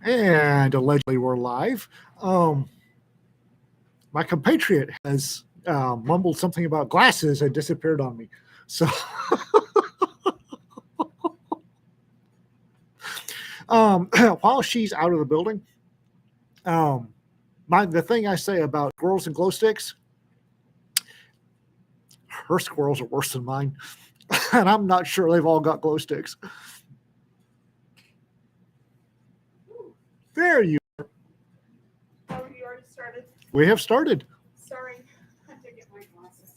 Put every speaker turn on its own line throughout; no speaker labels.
And allegedly we're live. My compatriot has mumbled something about glasses and disappeared on me. So while she's out of the building, the thing I say about squirrels and glow sticks, her squirrels are worse than mine. And I'm not sure they've all got glow sticks. There you are.
Oh, you already started?
We have started.
Sorry, I have to get my glasses.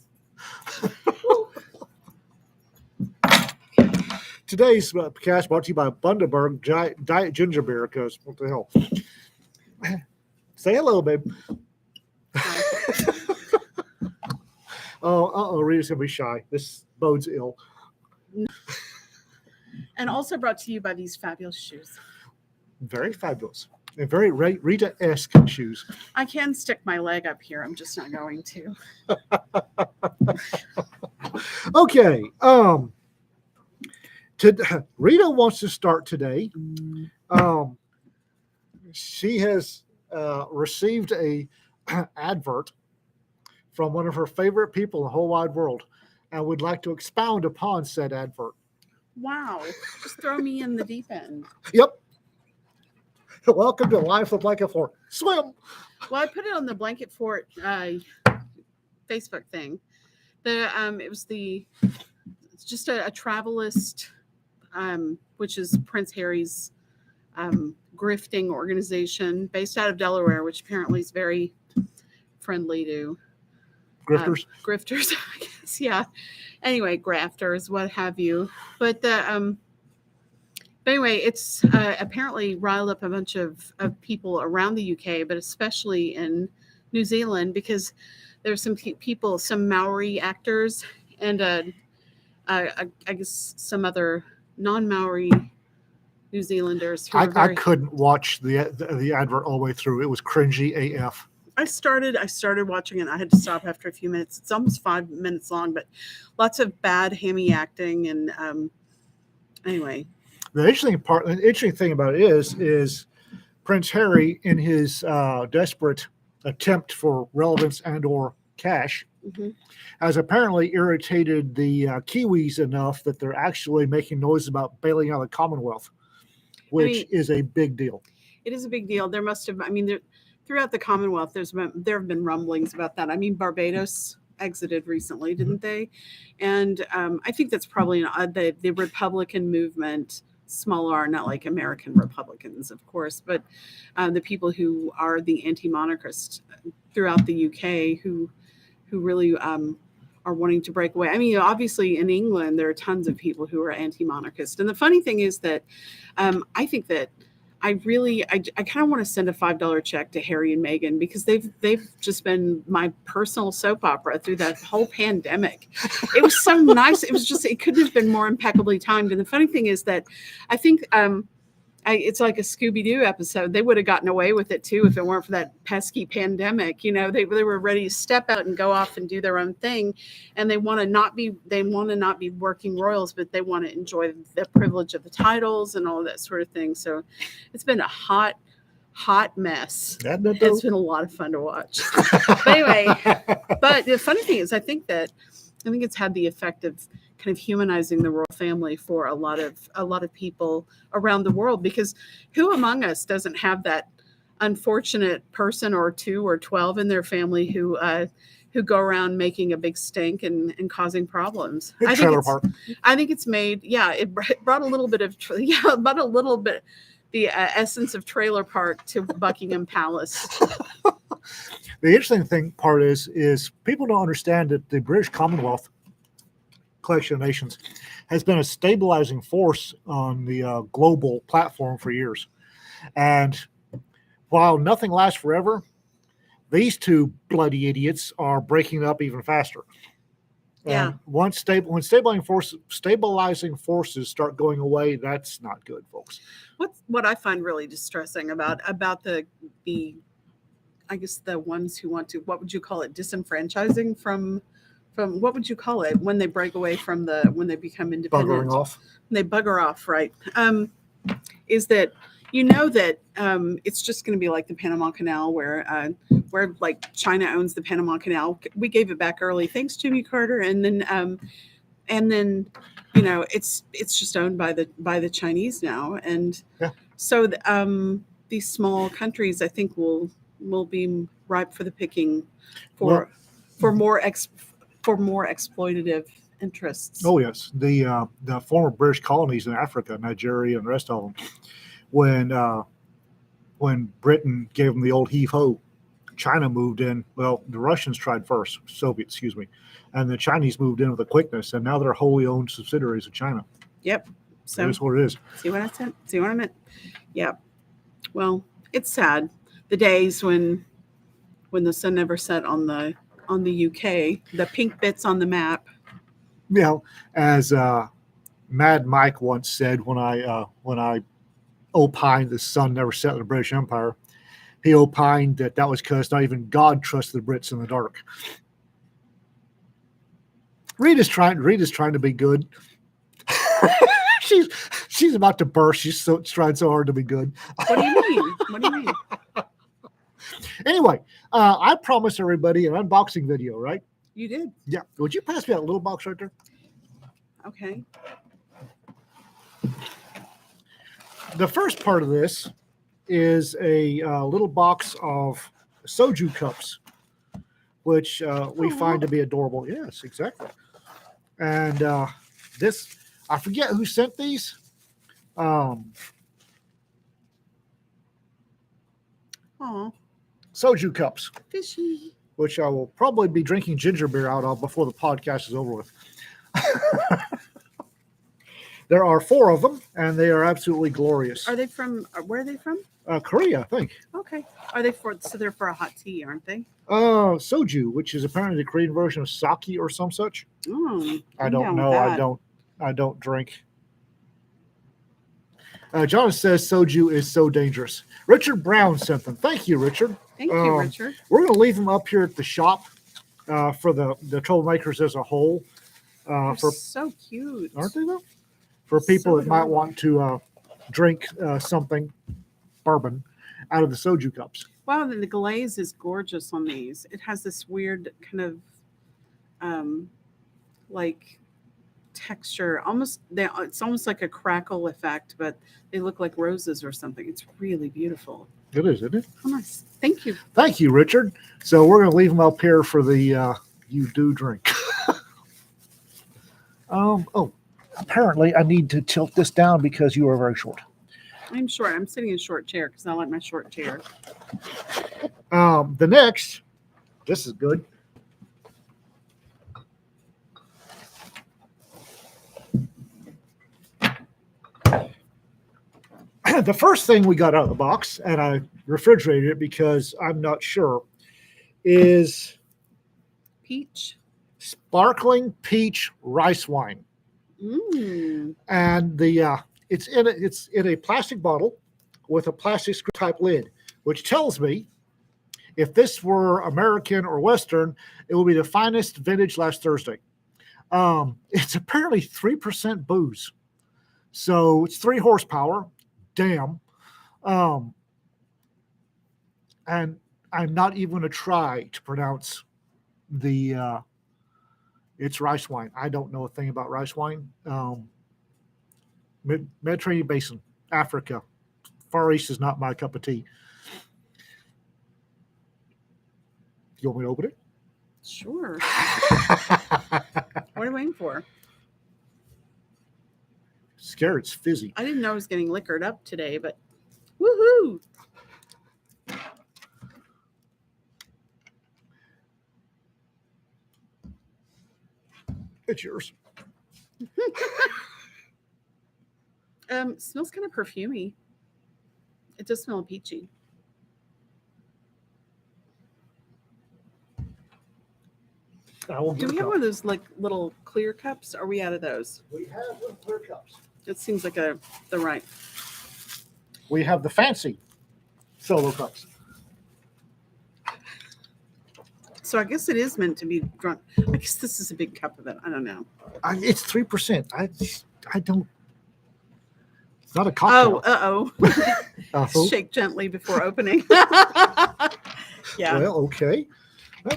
Today's podcast brought to you by Bundaberg Diet Ginger Beer, because what the hell? Say hello, babe. Rita's going to be shy. This bodes ill.
And also brought to you by these fabulous shoes.
Very fabulous. And very Rita-esque shoes.
I can stick my leg up here. I'm just not going to.
Okay. Rita wants to start today. She has received a advert from one of her favorite people in the whole wide world and would like to expound upon said advert.
Wow. Just throw me in the deep end.
Yep. Welcome to Live with Blanket Fort. Swim.
Well, I put it on the Blanket Fort Facebook thing. It's just a Travelist, which is Prince Harry's grifting organization based out of Delaware, which apparently is very friendly to grifters, I guess. Yeah. Anyway, grafters, what have you. But anyway, it's apparently riled up a bunch of people around the UK, but especially in New Zealand, because there's some people, some Maori actors, and I guess some other non-Maori New Zealanders.
I couldn't watch the advert all the way through. It was cringy AF.
I started watching it. I had to stop after a few minutes. It's almost 5 minutes long, but lots of bad hammy acting. And anyway,
the interesting thing about it is Prince Harry, in his desperate attempt for relevance and or cash, has apparently irritated the Kiwis enough that they're actually making noise about bailing out of the Commonwealth, which is a big deal.
It is a big deal. There must have, throughout the Commonwealth, there have been rumblings about that. Barbados exited recently, didn't they? And I think that's probably the Republican movement, small r, not like American Republicans, of course, but the people who are the anti-monarchists throughout the UK who really are wanting to break away. Obviously in England, there are tons of people who are anti-monarchist. And the funny thing is that I think that I kind of want to send a $5 check to Harry and Meghan, because they've just been my personal soap opera through that whole pandemic. It was so nice. It couldn't have been more impeccably timed. And the funny thing is that I think it's like a Scooby-Doo episode. They would have gotten away with it too if it weren't for that pesky pandemic. They were ready to step out and go off and do their own thing, and they want to not be working royals, but they want to enjoy the privilege of the titles and all that sort of thing. So it's been a hot mess. It's been a lot of fun to watch. But anyway, but the funny thing is, I think it's had the effect of kind of humanizing the royal family for a lot of people around the world, because who among us doesn't have that unfortunate person or 2 or 12 in their family who go around making a big stink and causing problems. I think it's made, it brought a little bit of the essence of trailer park to Buckingham Palace.
The interesting part is people don't understand that the British Commonwealth collection of nations has been a stabilizing force on the global platform for years. And while nothing lasts forever, these two bloody idiots are breaking up even faster.
Yeah.
And when stabilizing forces start going away, that's not good, folks.
What I find really distressing about the I guess the ones who want to, what would you call it, disenfranchising from what would you call it when they break away from when they become independent?
Buggering off.
They bugger off, right? Is that You know that it's just going to be like the Panama Canal, where like China owns the Panama Canal. We gave it back early, thanks Jimmy Carter, and then it's just owned by the Chinese now, and
Yeah.
so these small countries, I think, will be ripe for the picking for for more exploitative interests.
Oh yes, the former British colonies in Africa, Nigeria, and the rest of them, when Britain gave them the old heave ho, China moved in. Well, the Russians tried first, Soviets, excuse me, and the Chinese moved in with a quickness, and now they're wholly owned subsidiaries of China.
Yep. So
That's what it is.
see what I said? See what I meant? Yep. Well, it's sad. The days when the sun never set on the UK, the pink bits on the map.
You know, as Mad Mike once said, when I opined the sun never set in the British Empire, he opined that was because not even God trusted the Brits in the dark. Rita's trying to be good. she's about to burst. She's trying so hard to be good.
What do you mean? What do you mean?
Anyway, I promised everybody an unboxing video, right?
You did.
Yeah. Would you pass me that little box right there?
Okay.
The first part of this is a little box of Soju Cups, which we find to be adorable. Yes, exactly. And this, I forget who sent these.
Aw.
Soju Cups,
Fishy.
which I will probably be drinking ginger beer out of before the podcast is over with. There are 4 of them, and they are absolutely glorious.
Are they from? Where are they from?
Korea, I think.
Okay. Are they for? So they're for a hot tea, aren't they?
Soju, which is apparently the Korean version of sake or some such.
Oh,
I don't know. I don't drink. John says Soju is so dangerous. Richard Brown sent them. Thank you, Richard.
Thank you, Richard.
We're going to leave them up here at the shop for the troublemakers as a whole.
They're so cute,
aren't they though? For people that might want to drink something, bourbon, out of the Soju cups.
Wow, the glaze is gorgeous on these. It has this weird kind of like texture. It's almost like a crackle effect, but they look like roses or something. It's really beautiful.
It is, isn't it?
Oh, nice. Thank you.
Thank you, Richard. So we're going to leave them up here for the you do drink. Apparently I need to tilt this down because you are very short.
I'm short. I'm sitting in a short chair because I like my short chair.
The next, this is good. The first thing we got out of the box, and I refrigerated it because I'm not sure, is
Peach.
Sparkling peach rice wine. And it's in a plastic bottle with a plastic screw type lid, which tells me if this were American or Western, it would be the finest vintage last Thursday. It's apparently 3% booze, so it's 3 horsepower. Damn. And I'm not even going to try to pronounce it's rice wine. I don't know a thing about rice wine. Mediterranean Basin, Africa. Far East is not my cup of tea. You want me to open it?
Sure. What are you waiting for?
Scared it's fizzy.
I didn't know I was getting liquored up today, but woohoo!
It's yours.
Smells kind of perfumey. It does smell peachy. Do we have one of those like little clear cups? Are we out of those?
We have little clear cups.
It seems like the right.
We have the fancy solo cups.
So I guess it is meant to be drunk. I guess this is a big cup of it. I don't know.
It's 3%. I don't. It's not a
Oh,
cocktail. Oh,
Shake gently before opening. Yeah.
well, okay.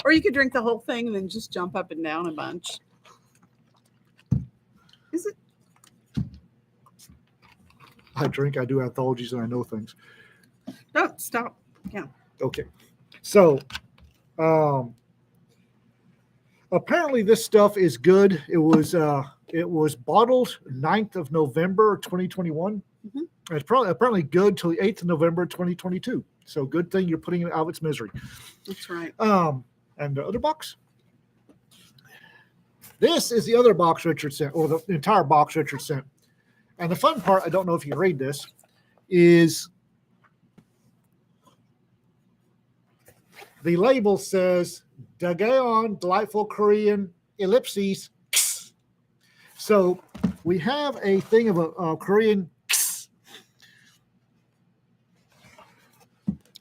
Or you could drink the whole thing and then just jump up and down a bunch. Is it?
I drink, I do anthologies, and I know things.
No, stop. Yeah.
Okay. So, apparently this stuff is good. It was bottled 9th of November 2021.
Mhm.
It's probably apparently good till the 8th of November 2022. So good thing you're putting it out of its misery.
That's right.
And the other box. This is the other box Richard sent, or the entire box Richard sent. And the fun part, I don't know if you read this, is the label says Daegeon Delightful Korean Ellipses. So we have a thing of a Korean.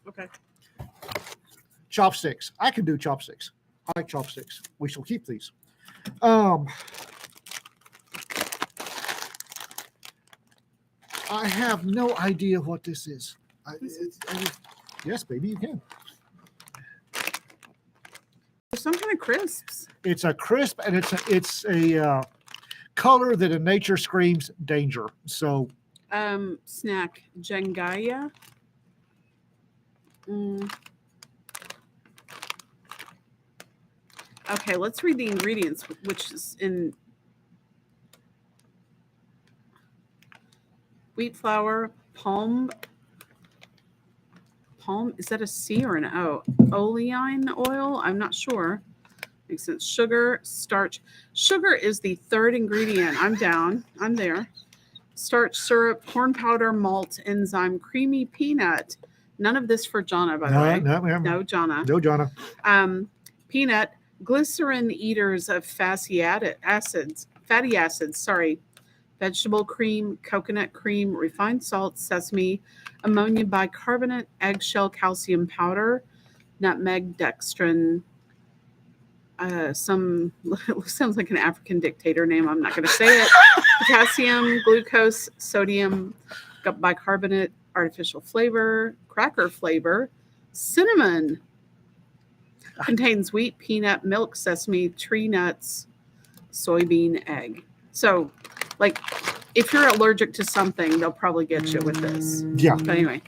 Okay.
Chopsticks. I can do chopsticks. I like chopsticks. We shall keep these. I have no idea what this is. Yes, baby, you can.
There's some kind of crisps.
It's a crisp, and it's a color that in nature screams danger. So,
Snack Jengaya. Okay, let's read the ingredients, which is in wheat flour, palm. Is that a C or an O? Oleine oil? I'm not sure. Makes sense. Sugar, starch. Sugar is the third ingredient. I'm down. I'm there. Starch, syrup, corn powder, malt, enzyme, creamy peanut. None of this for Jonna, by the way. No, Jonna.
No, Jonna.
Peanut, glycerin eaters of fatty acids. Vegetable cream, coconut cream, refined salt, sesame, ammonium bicarbonate, eggshell calcium powder, nutmeg, dextrin. Some sounds like an African dictator name. I'm not going to say it. Potassium, glucose, sodium, bicarbonate, artificial flavor, cracker flavor, cinnamon. Contains wheat, peanut, milk, sesame, tree nuts, soybean, egg. So, like, if you're allergic to something, they'll probably get you with this.
Yeah.
But anyway.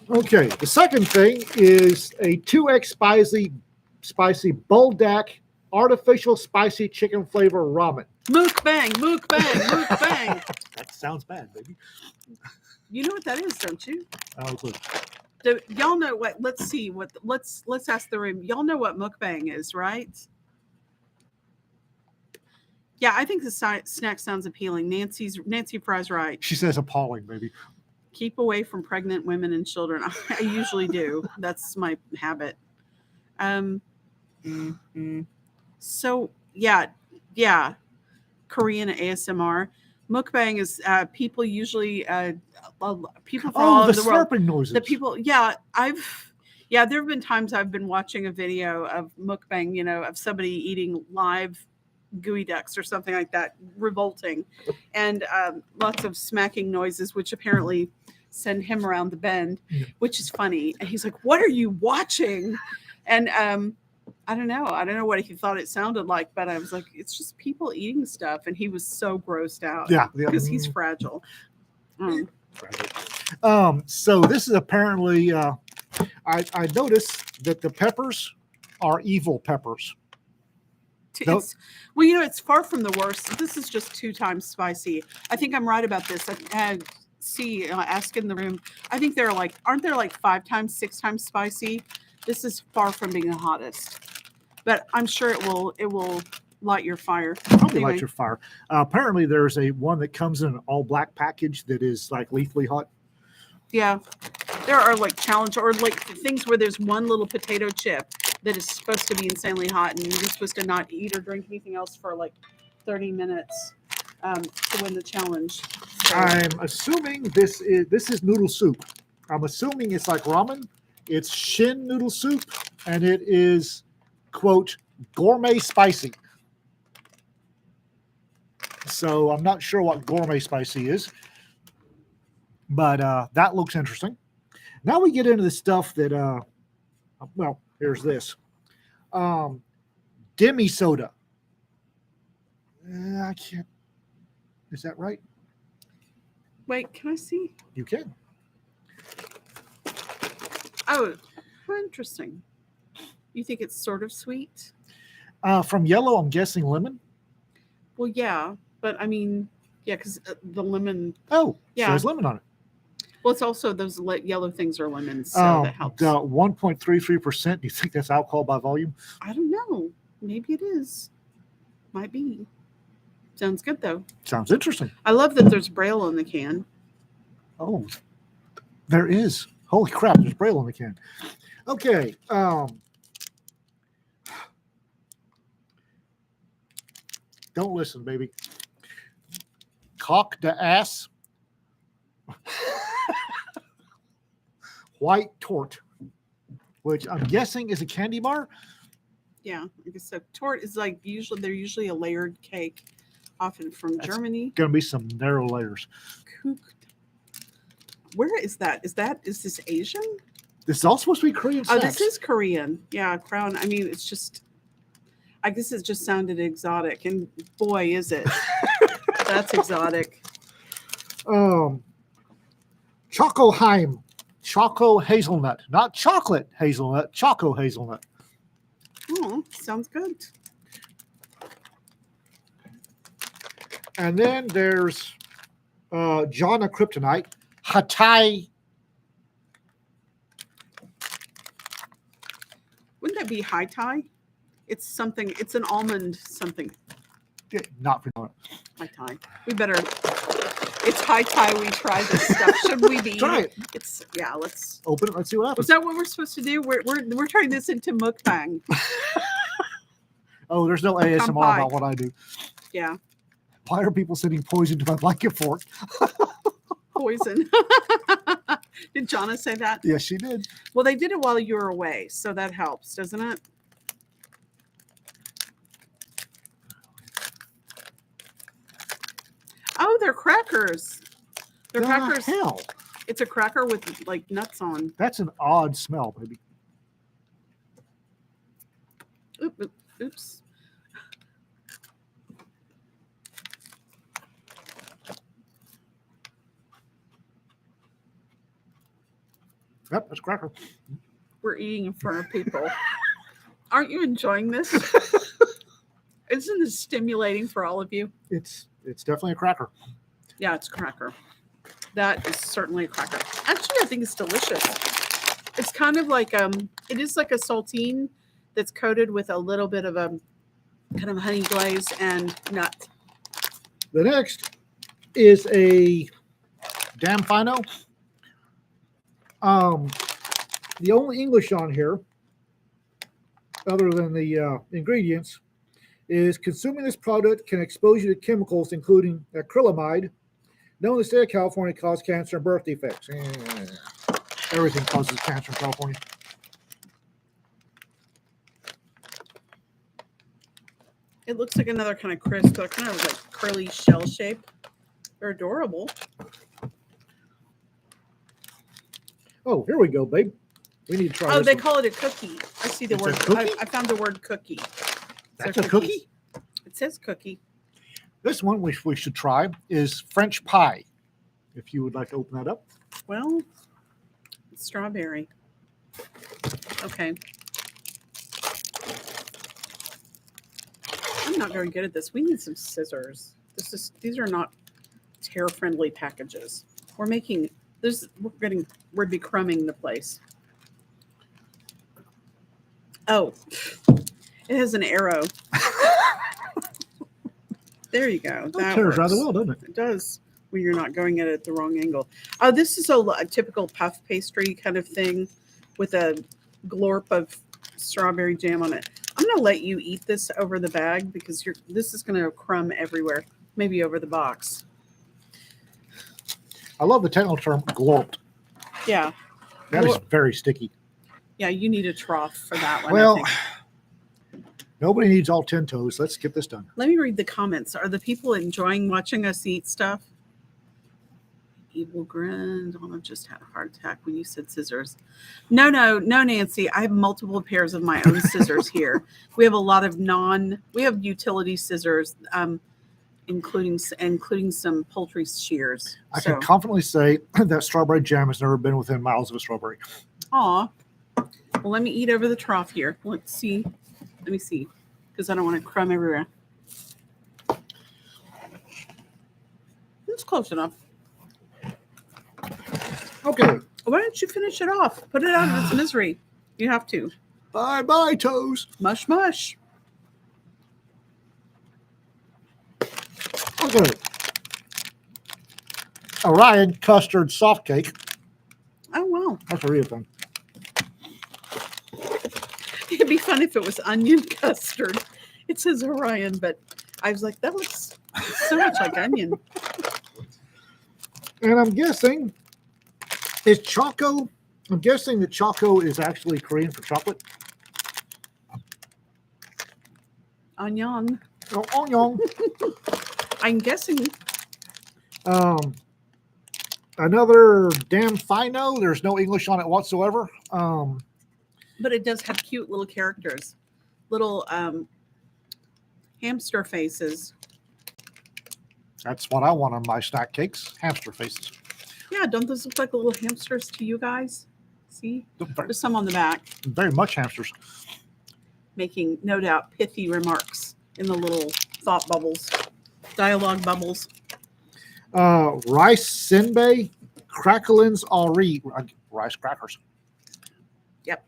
Okay. The second thing is a 2X spicy Buldak artificial spicy chicken flavor ramen.
Mukbang, mukbang, mukbang.
That sounds bad, baby.
You know what that is, don't you?
Good.
Y'all know what? Let's see what. Let's ask the room. Y'all know what mukbang is, right? Yeah, I think the snack sounds appealing. Nancy Fry's right.
She says appalling, baby.
Keep away from pregnant women and children. I usually do. That's my habit. So yeah. Korean ASMR. Mukbang is people usually people from all over the world.
Slurping noises.
The people, there have been times I've been watching a video of mukbang, of somebody eating live gooey ducks or something like that, revolting, and lots of smacking noises, which apparently send him around the bend, which is funny. And he's like, "What are you watching?" And I don't know what he thought it sounded like, but I was like, it's just people eating stuff, and he was so grossed out.
Yeah,
because he's fragile.
So this is apparently I noticed that the peppers are evil peppers.
It's far from the worst. This is just 2 times spicy. I think I'm right about this. Ask in the room. I think aren't there like 5 times, 6 times spicy? This is far from being the hottest, but I'm sure it will light your fire.
Probably light your fire. Apparently, there's one that comes in an all black package that is like lethally hot.
Yeah, there are like challenge or like things where there's one little potato chip that is supposed to be insanely hot, and you're supposed to not eat or drink anything else for like 30 minutes to win the challenge. So,
I'm assuming this is noodle soup. I'm assuming it's like ramen. It's Shin noodle soup, and it is, quote, gourmet spicy. So I'm not sure what gourmet spicy is, but that looks interesting. Now we get into the stuff that, well, here's this. Demi soda. I can't. Is that right?
Wait, can I see?
You can.
Oh, how interesting. You think it's sort of sweet?
From yellow, I'm guessing lemon.
Well, yeah, but I mean, yeah, because the lemon.
Oh,
Yeah.
so there's lemon on it.
Well, it's also those yellow things are lemons, so that helps.
The 1.33%. Do you think that's alcohol by volume?
I don't know. Maybe it is. Might be. Sounds good though.
Sounds interesting.
I love that there's Braille on the can.
Oh, there is. Holy crap! There's Braille on the can. Okay. Don't listen, baby. Coq de ass. White tort, which I'm guessing is a candy bar.
Yeah, I guess so. Tort is like they're usually a layered cake, often from Germany.
Gonna be some narrow layers.
Where is that? Is this Asian?
This is all supposed to be Korean
Oh,
snacks.
this is Korean. Yeah, crown. I mean, it's just. I guess it just sounded exotic, and boy, is it! That's exotic.
Chocoheim. Choco hazelnut. Not chocolate hazelnut, choco hazelnut.
Oh, sounds good.
And then there's Jana Kryptonite. Hatai.
Wouldn't that be high tie? It's something. It's an almond something.
Not for
High tie. We better. It's high tie. We try this stuff. Should we be?
Try it.
It's Let's
Open it. Let's see what happens.
Was that what we're supposed to do? We're turning this into mukbang.
Oh, there's no ASMR about what I do.
Yeah.
Why are people sending poison to my blanket fort?
Poison. Did Jonna say that?
Yes, she did.
Well, they did it while you were away, so that helps, doesn't it? Oh, they're crackers. They're crackers.
Hell?
It's a cracker with like nuts on.
That's an odd smell, baby.
Oops.
Yep, that's a cracker.
We're eating in front of people. Aren't you enjoying this? Isn't this stimulating for all of you?
It's definitely a cracker.
Yeah, it's a cracker. That is certainly a cracker. Actually, I think it's delicious. It's kind of like it is like a saltine that's coated with a little bit of a kind of honey glaze and nut.
The next is a Damn Fino. The only English on here, other than the ingredients, is consuming this product can expose you to chemicals including acrylamide, known in the state of California cause cancer and birth defects. Everything causes cancer in California.
It looks like another kind of crisp, but kind of like curly shell shape. They're adorable.
Oh, here we go, babe. We need to try.
Oh,
this
they
one.
call it a cookie. I see the
It's
word.
a cookie?
I found the word cookie.
That's a cookie?
It says cookie.
This one we should try is French pie. If you would like to open that up.
Well, it's strawberry. Okay. I'm not very good at this. We need some scissors. These are not tear-friendly packages. We're becrumbing the place. Oh, it has an arrow. There you go.
That tears rather well, doesn't it?
It does when you're not going at it at the wrong angle. Oh, this is a typical puff pastry kind of thing with a glorp of strawberry jam on it. I'm going to let you eat this over the bag because this is going to crumb everywhere, maybe over the box.
I love the technical term glorped.
Yeah.
That is very sticky.
Yeah, you need a trough for that one.
Well, Nobody needs all 10 toes. Let's get this done.
Let me read the comments. Are the people enjoying watching us eat stuff? Evil grin. Donna just had a heart attack when you said scissors. No, Nancy. I have multiple pairs of my own scissors here. We have a lot of we have utility scissors, including some poultry shears.
I can confidently say that strawberry jam has never been within miles of a strawberry.
Aw. Well, let me eat over the trough here. Let's see. Let me see, because I don't want to crumb everywhere. It's close enough.
Okay.
Why don't you finish it off? Put it out of its misery. You have to.
Bye-bye, toes.
Mush, mush.
Okay. Orion custard soft cake.
Oh, wow.
That's a real thing.
It'd be fun if it was onion custard. It says Orion, but I was like, that looks so much like onion.
And I'm guessing it's Choco. I'm guessing that Choco is actually Korean for chocolate.
Onion.
Oh, onion.
I'm guessing.
Another damn fino. There's no English on it whatsoever.
But it does have cute little characters. Little hamster faces.
That's what I want on my snack cakes. Hamster faces.
Yeah, don't those look like little hamsters to you guys? See?
Very,
There's some on the back.
very much hamsters.
Making, no doubt, pithy remarks in the little thought bubbles. Dialogue bubbles.
Rice senbei, cracklins alri. Rice crackers.
Yep.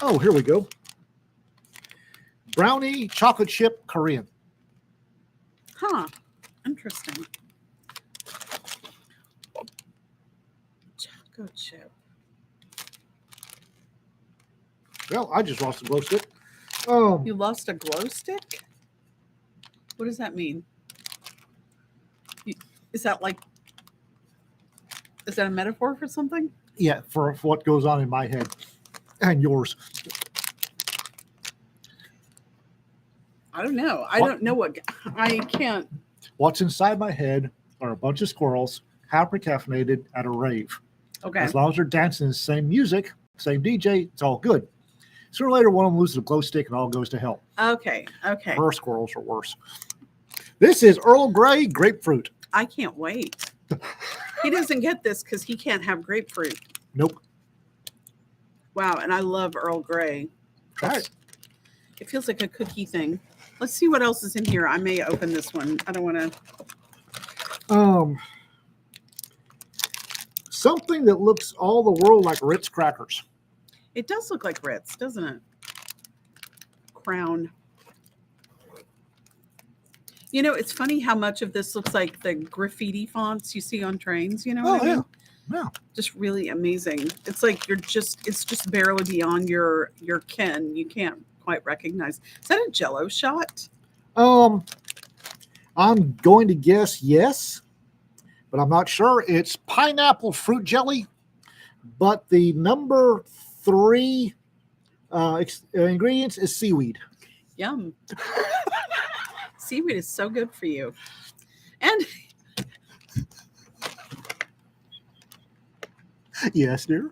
Oh, here we go. Brownie chocolate chip Korean.
Huh. Interesting. Choco chip.
Well, I just lost a glow stick.
You lost a glow stick? What does that mean? Is that a metaphor for something?
Yeah, for what goes on in my head and yours.
I don't know. I don't know what I can't.
What's inside my head are a bunch of squirrels, hyper caffeinated at a rave.
Okay.
As long as they're dancing the same music, same DJ, it's all good. Sooner or later, one of them loses a glow stick and all goes to hell.
Okay.
Her squirrels are worse. This is Earl Grey grapefruit.
I can't wait. He doesn't get this because he can't have grapefruit.
Nope.
Wow, and I love Earl Grey.
Try it.
It feels like a cookie thing. Let's see what else is in here. I may open this one. I don't want to.
Something that looks all the world like Ritz crackers.
It does look like Ritz, doesn't it? Crown. You know, it's funny how much of this looks like the graffiti fonts you see on trains. You know what I mean?
Yeah.
Just really amazing. It's like it's just barely beyond your ken. You can't quite recognize. Is that a Jell-O shot?
I'm going to guess yes, but I'm not sure. It's pineapple fruit jelly, but the number 3 ingredients is seaweed.
Yum. Seaweed is so good for you. And
Yes, dear.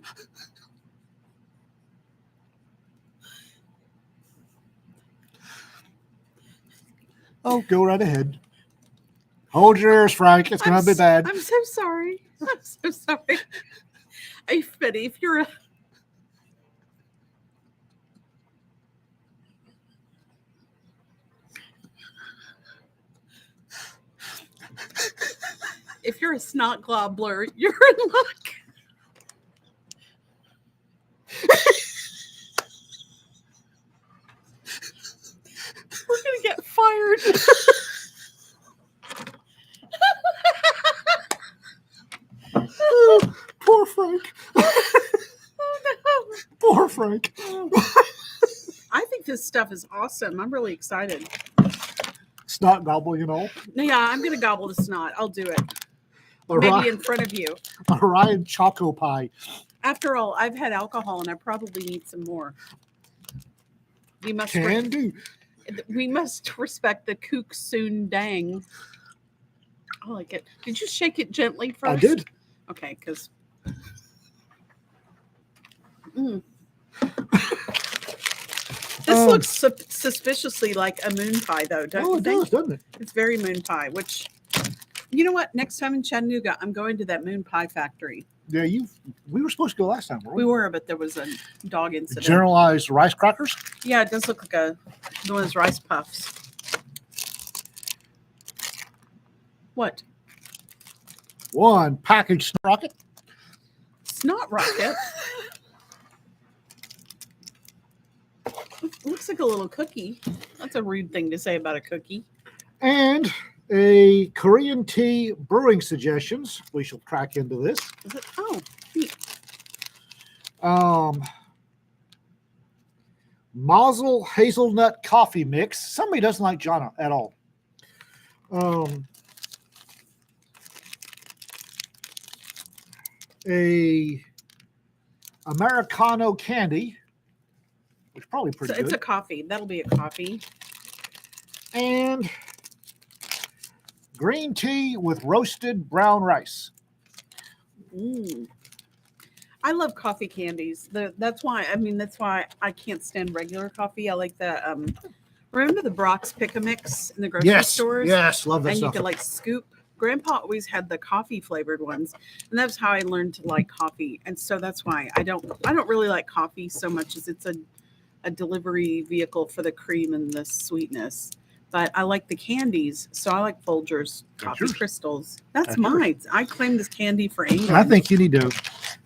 Oh, go right ahead. Hold yours, Frank. It's going to be bad.
I'm so sorry. I'm so sorry. But if you're a snot globler, you're in luck. We're gonna get fired.
Oh, poor Frank.
Oh no.
Poor Frank.
I think this stuff is awesome. I'm really excited.
Snot gobbling and all.
No, yeah, I'm gonna gobble the snot. I'll do it.
Orion,
Maybe in front of you.
Orion Choco Pie.
After all, I've had alcohol and I probably need some more. We must
Can do.
we must respect the kook soon dang. I like it. Did you shake it gently first?
I did.
Okay, because this looks suspiciously like a moon pie, though, don't you
It
think?
does, doesn't it?
It's very moon pie, which, you know what? Next time in Chattanooga, I'm going to that moon pie factory.
Yeah, we were supposed to go last time, weren't
We were, but there was a dog incident.
Generalized rice crackers?
Yeah, it does look like one of those rice puffs. What?
One packaged rocket.
Snot rocket. Looks like a little cookie. That's a rude thing to say about a cookie.
And a Korean tea brewing suggestions. We shall crack into this.
Is it? Oh, neat.
Mazel hazelnut coffee mix. Somebody doesn't like Jana at all. A Americano candy, which is probably pretty good.
It's a coffee. That'll be a coffee.
And green tea with roasted brown rice.
I love coffee candies. That's why I can't stand regular coffee. I like the remember the Brock's Pick a Mix in the grocery stores?
Yes, love that
and
stuff.
you could like scoop. Grandpa always had the coffee flavored ones, and that's how I learned to like coffee. And so that's why I don't really like coffee so much as it's a delivery vehicle for the cream and the sweetness. But I like the candies, so I like Folgers coffee crystals. That's mine. I claim this candy for England.
I think you need to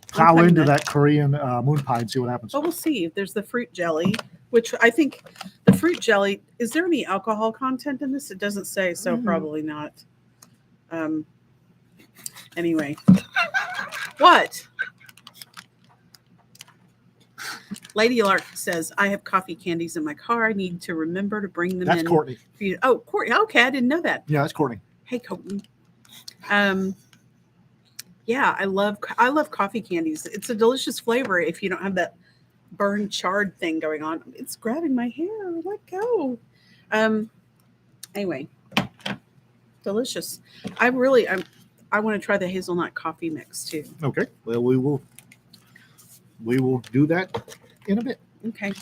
plow into that Korean moon pie and see what happens.
But we'll see. There's the fruit jelly, which I think the fruit jelly, is there any alcohol content in this? It doesn't say, so probably not. Anyway. What? Lady Lark says, I have coffee candies in my car. I need to remember to bring them in.
That's Courtney.
Oh, Courtney. Okay, I didn't know that.
Yeah, that's Courtney.
Hey, Courtney. Yeah, I love coffee candies. It's a delicious flavor if you don't have that burned charred thing going on. It's grabbing my hair. Let go. Anyway, delicious. I want to try the hazelnut coffee mix too.
Okay. Well, we will do that in a bit.
Okay.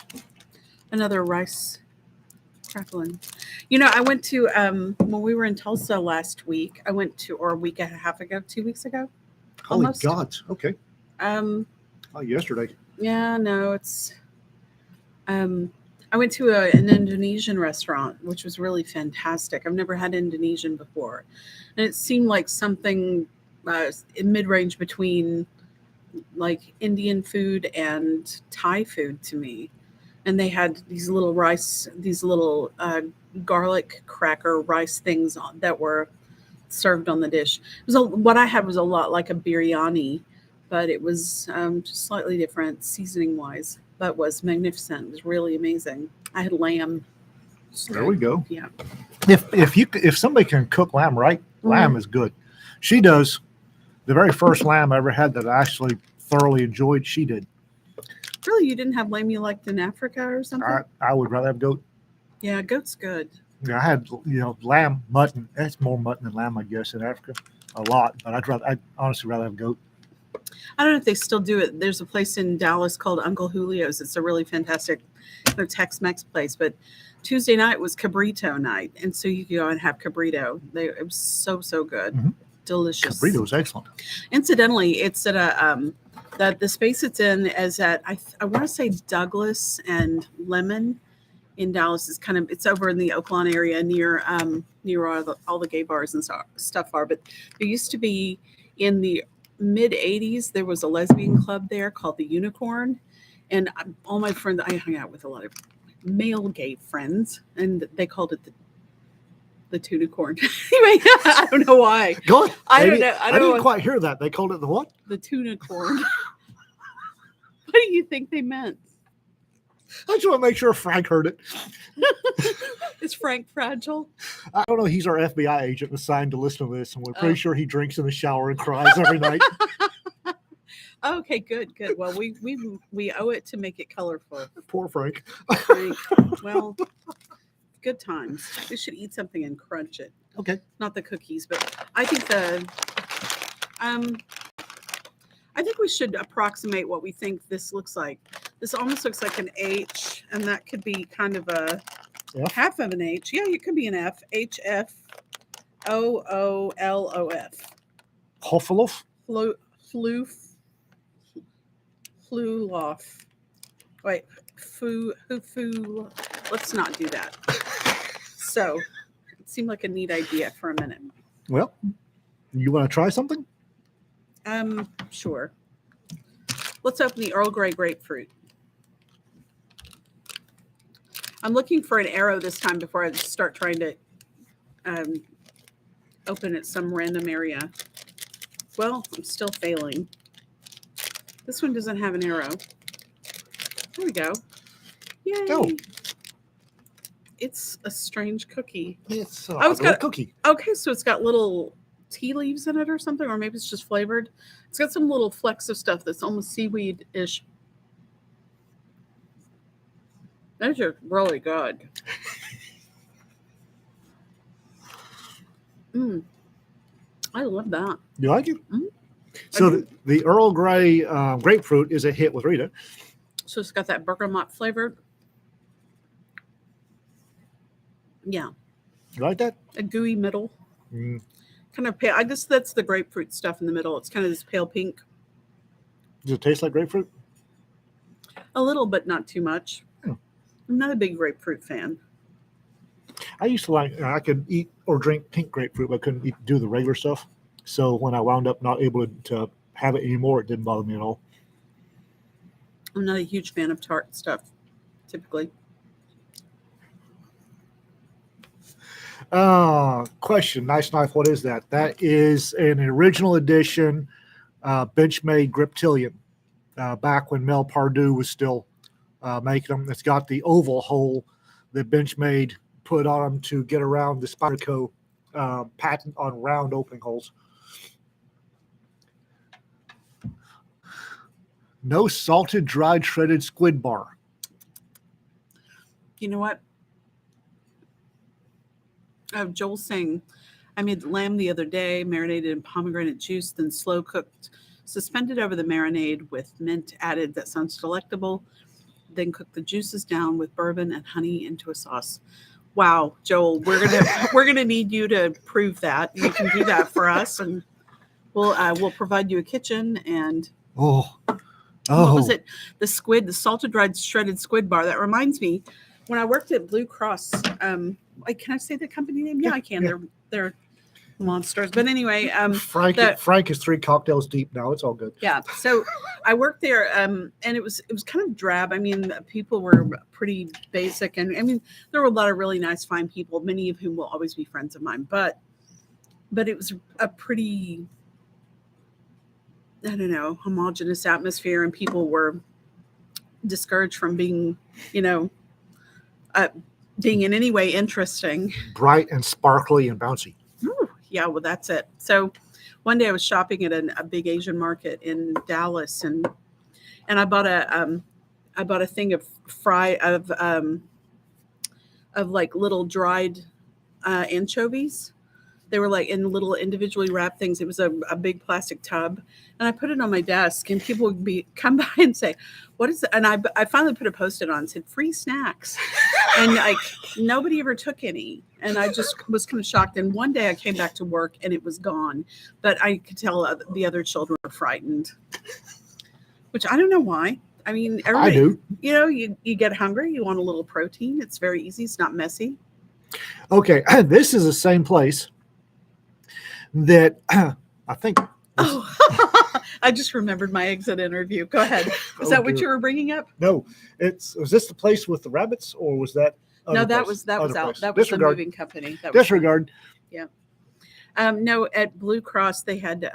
Another rice crackling. You know, I went to when we were in Tulsa last week. Or a week and a half ago, 2 weeks ago.
Holy
Almost.
gods. Okay. Yesterday.
Yeah, no, it's I went to an Indonesian restaurant, which was really fantastic. I've never had Indonesian before. And it seemed like something in mid-range between like Indian food and Thai food to me. And they had these little garlic cracker rice things that were served on the dish. What I had was a lot like a biryani, but it was just slightly different seasoning wise, but was magnificent. It was really amazing. I had lamb.
There we go.
Yeah.
If somebody can cook lamb right, lamb is good. She does. The very first lamb I ever had that I actually thoroughly enjoyed, she did.
Really, you didn't have lamb you liked in Africa or something?
I would rather have goat.
Yeah, goat's good.
Yeah, I had lamb, mutton. That's more mutton than lamb, I guess, in Africa. A lot, but I'd honestly rather have goat.
I don't know if they still do it. There's a place in Dallas called Uncle Julio's. It's a really fantastic Tex-Mex place. But Tuesday night was cabrito night, and so you could go and have cabrito. It was so good, delicious.
Cabrito is excellent.
Incidentally, it's at the space it's in is at I want to say Douglas and Lemon in Dallas. It's over in the Oaklawn area near all the gay bars and stuff are. But there used to be in the mid 80s, there was a lesbian club there called the Unicorn, and all my friends, I hung out with a lot of male gay friends, and they called it the Tunicorn. Anyway, I don't know why.
Go on.
I don't know. I
didn't quite hear that. They called it the what?
The Tunicorn. What do you think they meant?
I just want to make sure Frank heard it.
Is Frank fragile?
I don't know. He's our FBI agent assigned to listen to this, and we're pretty sure he drinks in the shower and cries every night.
Oh, okay, good, good. Well, we owe it to make it colorful.
Poor Frank.
Frank. Well, good times. We should eat something and crunch it.
Okay.
Not the cookies, but I think um I think we should approximate what we think this looks like. This almost looks like an H, and that could be kind of a half of an H. Yeah, it could be an F. H F O O L O F.
Hoffalof?
Fluloff. Wait, foo. Let's not do that. So, it seemed like a neat idea for a minute.
Well, you want to try something?
Sure. Let's open the Earl Grey grapefruit. I'm looking for an arrow this time before I start trying to open at some random area. Well, I'm still failing. This one doesn't have an arrow. There we go. Yay.
Oh.
It's a strange cookie.
It's
it's got
a cookie.
Okay, so it's got little tea leaves in it or something, or maybe it's just flavored. It's got some little flecks of stuff that's almost seaweed-ish. Those are really good. I love that.
You like it?
Mm-hmm.
So the Earl Grey grapefruit is a hit with Rita.
So it's got that bergamot flavor. Yeah.
You like that?
A gooey middle.
Mm.
Kind of pale. I guess that's the grapefruit stuff in the middle. It's kind of this pale pink.
Does it taste like grapefruit?
A little, but not too much.
Hmm.
I'm not a big grapefruit fan.
I used to like, I could eat or drink pink grapefruit, but I couldn't do the regular stuff. So when I wound up not able to have it anymore, it didn't bother me at all.
I'm not a huge fan of tart stuff, typically.
Question. Nice knife. What is that? That is an original edition Benchmade Griptilian. Back when Mel Pardue was still making them. It's got the oval hole that Benchmade put on them to get around the Spyderco patent on round opening holes. No salted, dried, shredded squid bar.
You know what? Joel's saying, I made lamb the other day, marinated in pomegranate juice, then slow cooked, suspended over the marinade with mint added. That sounds delectable. Then cook the juices down with bourbon and honey into a sauce. Wow, Joel, we're gonna need you to prove that. You can do that for us, and we'll provide you a kitchen. And what was it? The squid, the salted dried shredded squid bar. That reminds me, when I worked at Blue Cross. Can I say the company name? Yeah, I can. Yeah. They're monsters. But anyway,
Frank is 3 cocktails deep now. It's all good.
Yeah. So I worked there, and it was kind of drab. I mean, people were pretty basic, and I mean, there were a lot of really nice, fine people, many of whom will always be friends of mine. But it was a pretty, I don't know, homogenous atmosphere, and people were discouraged from being, being in any way interesting.
Bright and sparkly and bouncy.
Ooh, yeah, well, that's it. So one day I was shopping at a big Asian market in Dallas, and I bought a thing of like little dried anchovies. They were like in little individually wrapped things. It was a big plastic tub, and I put it on my desk, and people would come by and say, "What is it?" And I finally put a Post-it on and said, "Free snacks," and like nobody ever took any, and I just was kind of shocked. And one day I came back to work and it was gone, but I could tell the other children were frightened, which I don't know why. I mean, everybody,
I do.
You get hungry, you want a little protein. It's very easy. It's not messy.
Okay, this is the same place that I think.
I just remembered my exit interview. Go ahead. Is that what you were bringing up?
No, was this the place with the rabbits, or was that?
No, that was out. That was the moving company.
Disregard.
Yeah. No, at Blue Cross they had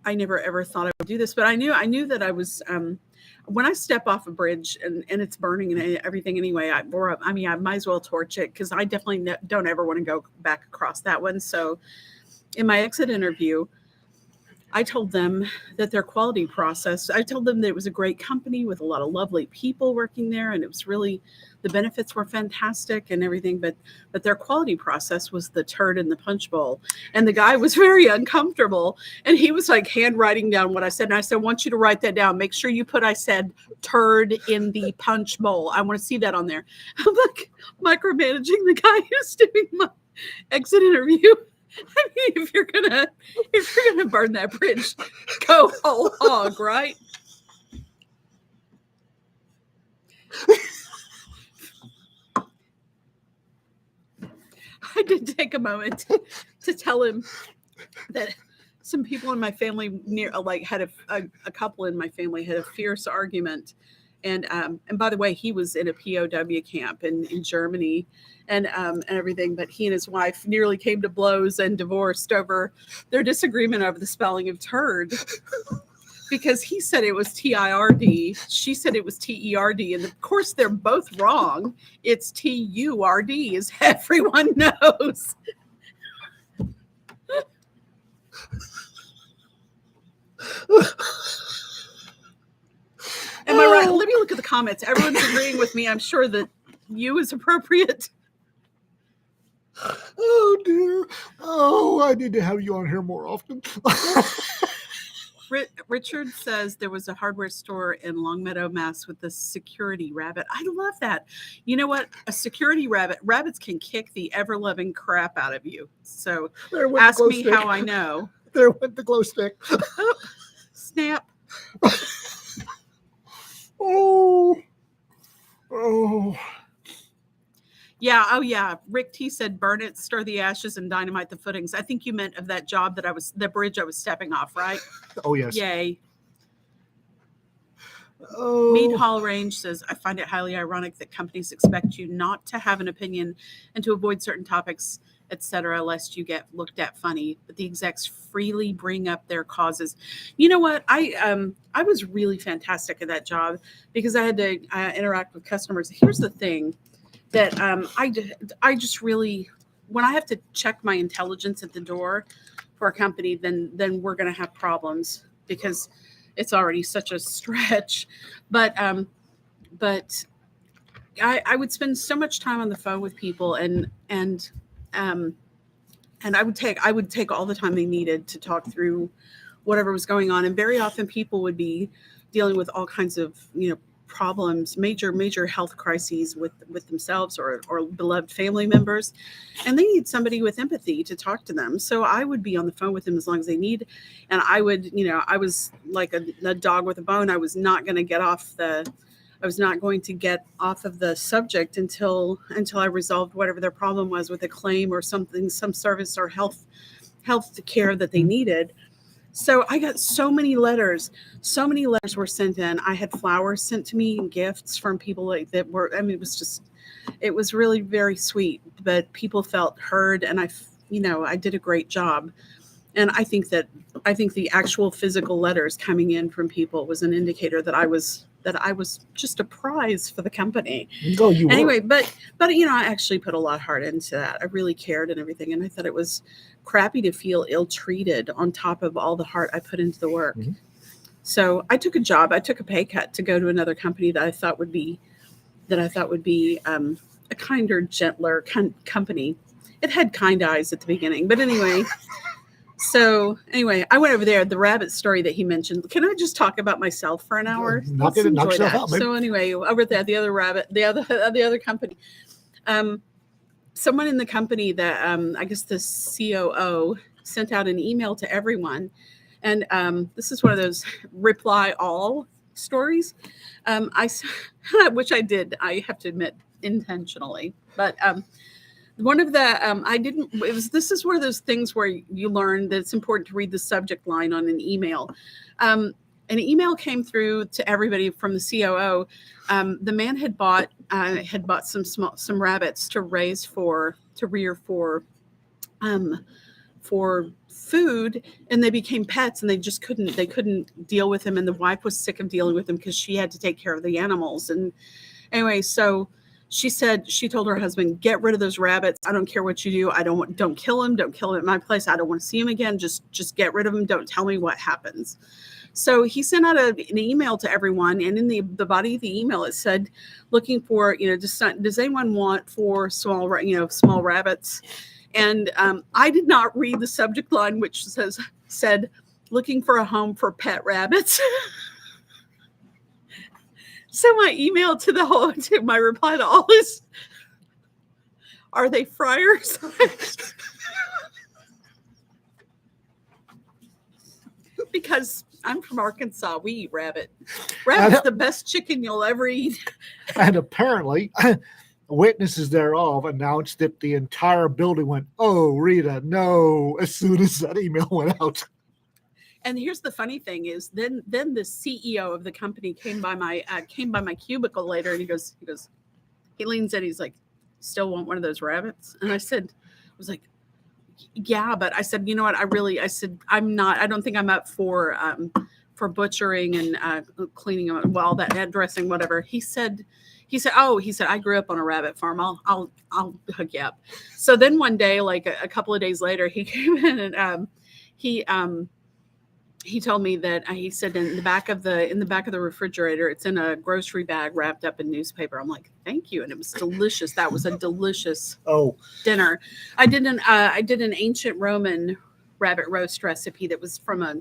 I never ever thought I would do this, but I knew that I was when I step off a bridge and it's burning and everything anyway, I might as well torch it, because I definitely don't ever want to go back across that one. So in my exit interview, I told them that their quality process, I told them that it was a great company with a lot of lovely people working there, and it was really, the benefits were fantastic and everything, but their quality process was the turd in the punch bowl. And the guy was very uncomfortable, and he was like handwriting down what I said. And I said, I want you to write that down. Make sure you put, I said, turd in the punch bowl. I want to see that on there. I'm like micromanaging the guy who's doing my exit interview. I mean, if you're gonna burn that bridge, go whole hog, right? I did take a moment to tell him that some people in my family had a couple in my family had a fierce argument. And by the way, he was in a POW camp in Germany and everything, but he and his wife nearly came to blows and divorced over their disagreement over the spelling of turd. Because he said it was TIRD, she said it was TERD, and of course they're both wrong. It's TURD, as everyone knows. Am I right? Let me look at the comments. Everyone's agreeing with me. I'm sure that you is appropriate.
Oh dear. Oh, I need to have you on here more often.
Richard says there was a hardware store in Longmeadow, Mass. With a security rabbit. I love that. You know what? A security rabbit. Rabbits can kick the ever-loving crap out of you. So ask me how I know.
There went the glow stick.
Snap.
Oh.
Yeah. Oh, yeah. Rick T said, burn it, stir the ashes, and dynamite the footings. I think you meant of that job the bridge I was stepping off, right?
Oh, yes.
Yay.
Oh.
Mead Hall Range says, I find it highly ironic that companies expect you not to have an opinion and to avoid certain topics, etc., lest you get looked at funny. But the execs freely bring up their causes. You know what? I was really fantastic at that job because I had to interact with customers. Here's the thing that I just really, when I have to check my intelligence at the door for a company, then we're going to have problems because it's already such a stretch. But I would spend so much time on the phone with people and I would take all the time they needed to talk through whatever was going on. And very often people would be dealing with all kinds of, problems, major health crises with themselves or beloved family members. And they need somebody with empathy to talk to them. So I would be on the phone with them as long as they need. And I would, I was like a dog with a bone. I was not going to get off of the subject until I resolved whatever their problem was with a claim or something, some service or health care that they needed. So I got so many letters were sent in. I had flowers sent to me and gifts from people it was really very sweet, but people felt heard and I did a great job. And I think the actual physical letters coming in from people was an indicator that I was just a prize for the company.
Oh, you
anyway,
were.
but I actually put a lot of heart into that. I really cared and everything. And I thought it was crappy to feel ill-treated on top of all the heart I put into the work. Mm-hmm. So I took a pay cut to go to another company that I thought would be a kinder, gentler company. It had kind eyes at the beginning, but anyway. So anyway, I went over there. The rabbit story that he mentioned. Can I just talk about myself for an hour?
Knock yourself out. Maybe.
So anyway, over there, the other company. Someone in the company that I guess the COO sent out an email to everyone, and this is one of those reply all stories. Which I did. I have to admit intentionally, but. One of the, this is one of those things where you learn that it's important to read the subject line on an email. An email came through to everybody from the COO. The man had bought some rabbits to rear for food, and they became pets, and they couldn't deal with him. And the wife was sick of dealing with them because she had to take care of the animals. And anyway, so she said she told her husband, get rid of those rabbits. I don't care what you do. Don't kill him. Don't kill him at my place. I don't want to see him again. Just get rid of him. Don't tell me what happens. So he sent out an email to everyone, and in the body of the email it said, looking for, does anyone want 4 small rabbits? And I did not read the subject line, which said looking for a home for pet rabbits. So my email to my reply to all is, are they fryers? Because I'm from Arkansas. We eat rabbit. Rabbit's the best chicken you'll ever eat.
And apparently, witnesses thereof announced that the entire building went, "Oh, Rita, no," as soon as that email went out.
And here's the funny thing is then the CEO of the company came by my cubicle later, and he leans in, he's like, still want one of those rabbits? And I was like, yeah, but I said, you know what? I don't think I'm up for butchering and cleaning them, well, that head dressing, whatever. He said, I grew up on a rabbit farm. I'll hook you up. So then one day, like a couple of days later, he came in and he told me that he said in the back of the refrigerator, it's in a grocery bag wrapped up in newspaper. I'm like, thank you. And it was delicious. That was a delicious dinner. I did an ancient Roman rabbit roast recipe that was from a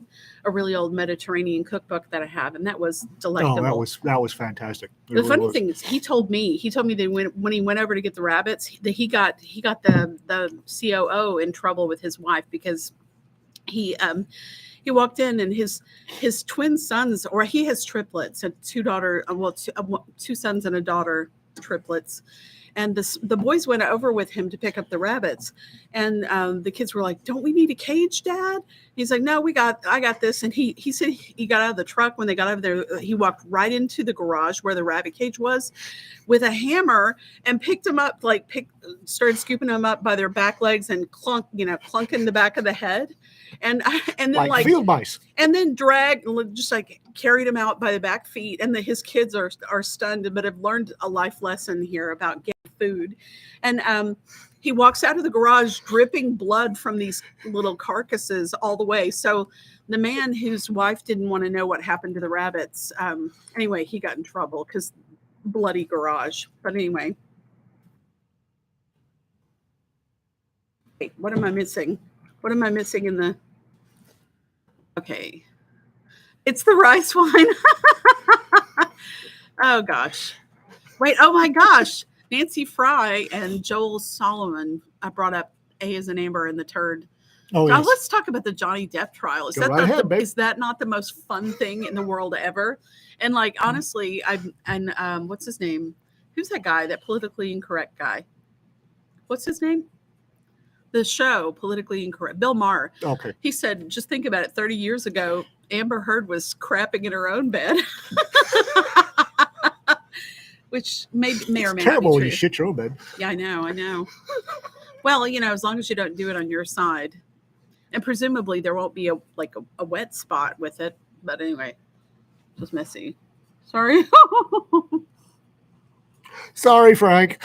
really old Mediterranean cookbook that I have. And that was delectable.
Oh, that was fantastic.
The funny thing is he told me that when he went over to get the rabbits, that he got the COO in trouble with his wife because he walked in and his twin sons, or he has triplets, two sons and a daughter, triplets. And the boys went over with him to pick up the rabbits. And the kids were like, don't we need a cage, Dad? He's like, no, I got this. And he said he got out of the truck. When they got over there, he walked right into the garage where the rabbit cage was with a hammer and picked them up, started scooping them up by their back legs and clunking the back of the head. And then
like field mice,
and then just carried him out by the back feet. And his kids are stunned, but have learned a life lesson here about getting food. And he walks out of the garage dripping blood from these little carcasses all the way. So the man whose wife didn't want to know what happened to the rabbits, anyway, he got in trouble because bloody garage. But anyway, wait, what am I missing? What am I missing in the... Okay. It's the rice wine. Oh, gosh. Wait, oh, my gosh. Nancy Fry and Joel Solomon brought up A as in Amber and the Turd.
Oh, yes.
Let's talk about the Johnny Depp trial. Is that not the most fun thing in the world ever? And honestly, what's his name? Who's that guy, that politically incorrect guy? What's his name? The show, Politically Incorrect, Bill Maher.
Okay.
He said, just think about it. 30 years ago, Amber Heard was crapping in her own bed. Which may or may not be true.
Terrible when you shit your own bed.
Yeah, I know. Well, as long as you don't do it on your side. And presumably there won't be a wet spot with it. But anyway, it was messy. Sorry.
Sorry, Frank.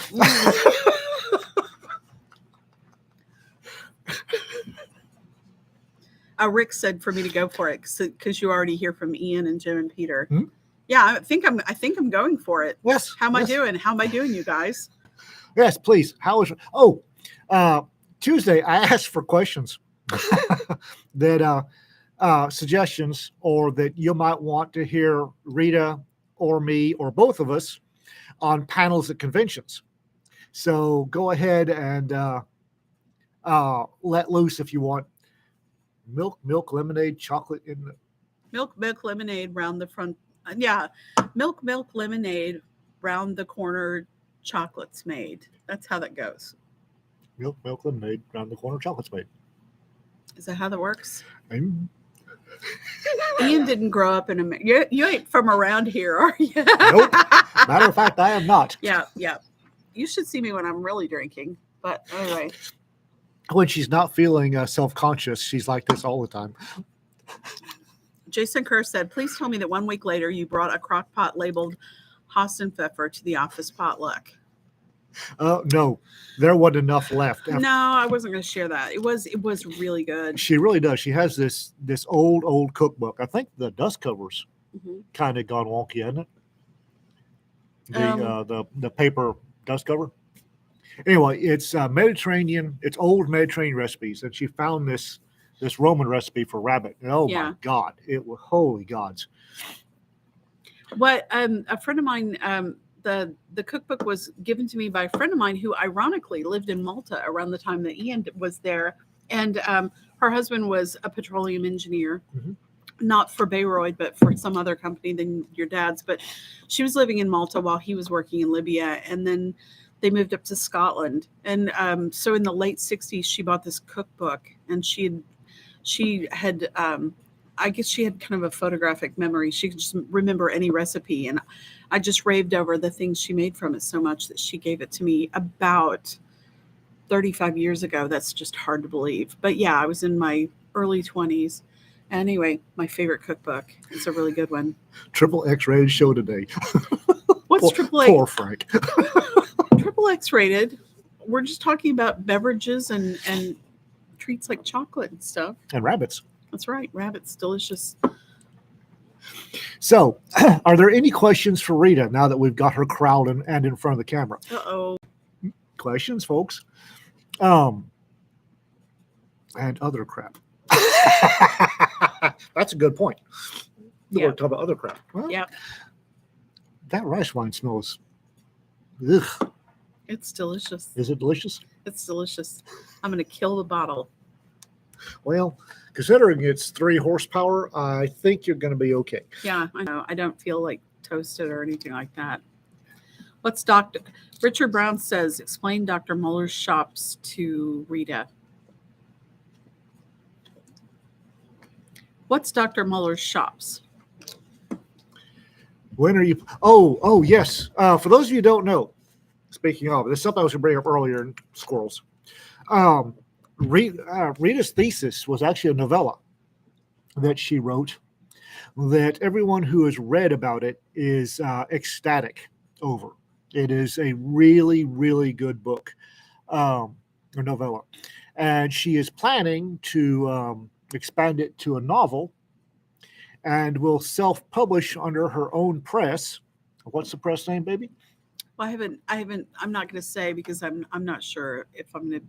Rick said for me to go for it because you already hear from Ian and Jim and Peter.
Hmm?
Yeah, I think I'm going for it.
Yes.
How am I doing? How am I doing, you guys?
Yes, please. Tuesday I asked for questions that suggestions, or that you might want to hear Rita or me or both of us on panels at conventions. So go ahead and let loose if you want. Milk, lemonade, chocolate in the
milk, lemonade round the front. Yeah, milk, lemonade round the corner. Chocolate's made. That's how that goes.
Milk, lemonade round the corner. Chocolate's made.
Is that how that works?
Mm.
Ian didn't grow up in America. You ain't from around here, are you?
Nope. Matter of fact, I am not.
Yeah. You should see me when I'm really drinking. But anyway.
When she's not feeling self-conscious, she's like this all the time.
Jason Kerr said, please tell me that 1 week later you brought a crock pot labeled Hasenpfeffer to the office potluck.
No, there wasn't enough left.
No, I wasn't going to share that. It was really good.
She really does. She has this old cookbook. I think the dust covers
Mhm.
kind of gone wonky, hasn't it?
Um,
The paper dust cover. Anyway, it's Mediterranean. It's old Mediterranean recipes, and she found this Roman recipe for rabbit. And oh
Yeah.
my God, it was holy gods.
What a friend of mine, the cookbook was given to me by a friend of mine who ironically lived in Malta around the time that Ian was there, and her husband was a petroleum engineer.
Mhm.
Not for Bayreuth, but for some other company than your dad's. But she was living in Malta while he was working in Libya, and then they moved up to Scotland. And so in the late '60s, she bought this cookbook, and she had I guess she had kind of a photographic memory. She could just remember any recipe, and I just raved over the things she made from it so much that she gave it to me about 35 years ago. That's just hard to believe. But yeah, I was in my early 20s. Anyway, my favorite cookbook. It's a really good one.
Triple X rated show today.
What's triple X?
Poor Frank.
Triple X rated. We're just talking about beverages and treats like chocolate and stuff.
And rabbits.
That's right. Rabbits, delicious.
So, are there any questions for Rita now that we've got her crowd and in front of the camera?
Uh-oh.
Questions, folks? And other crap. That's a good point. We're talking about other crap. Well,
Yeah.
that rice wine smells. Ugh.
It's delicious.
Is it delicious?
It's delicious. I'm going to kill the bottle.
Well, considering it's 3 horsepower, I think you're going to be okay.
Yeah, I know. I don't feel like toasted or anything like that. Richard Brown says, explain Dr. Muller's shops to Rita. What's Dr. Muller's shops?
When are you? Oh, yes. For those of you who don't know, speaking of, this is something I was going to bring up earlier in Squirrels. Rita's Thesis was actually a novella that she wrote that everyone who has read about it is ecstatic over. It is a really, really good book, or novella. And she is planning to expand it to a novel and will self-publish under her own press. What's the press name, baby?
Well, I'm not going to say because I'm not sure if I'm going to.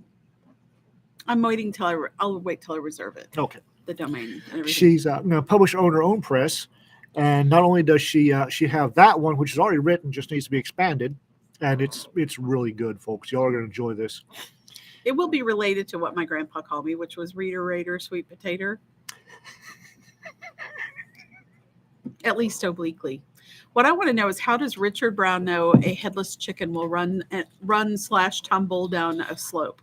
I'm waiting till I'll wait till I reserve it.
Okay.
The domain and everything.
She's going to publish on her own press. And not only does she have that one, which is already written, just needs to be expanded. And it's really good, folks. Y'all are going to enjoy this.
It will be related to what my grandpa called me, which was Rita Raider Sweet Potato. At least obliquely. What I want to know is, how does Richard Brown know a headless chicken will run/tumble down a slope?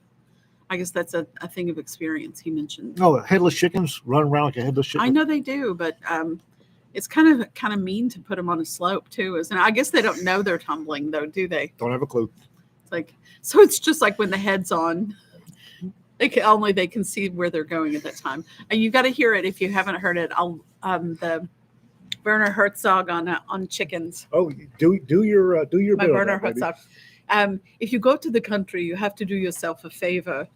I guess that's a thing of experience he mentioned.
Oh, headless chickens run around like a headless chicken.
I know they do, but it's kind of mean to put them on a slope too, isn't it? I guess they don't know they're tumbling though, do they?
Don't have a clue.
It's like, so it's just like when the head's on, they can see where they're going at that time. And you got to hear it if you haven't heard it. The Werner Herzog on chickens.
Oh, do your
My
bit on
Werner
that, baby.
Herzog. If you go to the country, you have to do yourself a favor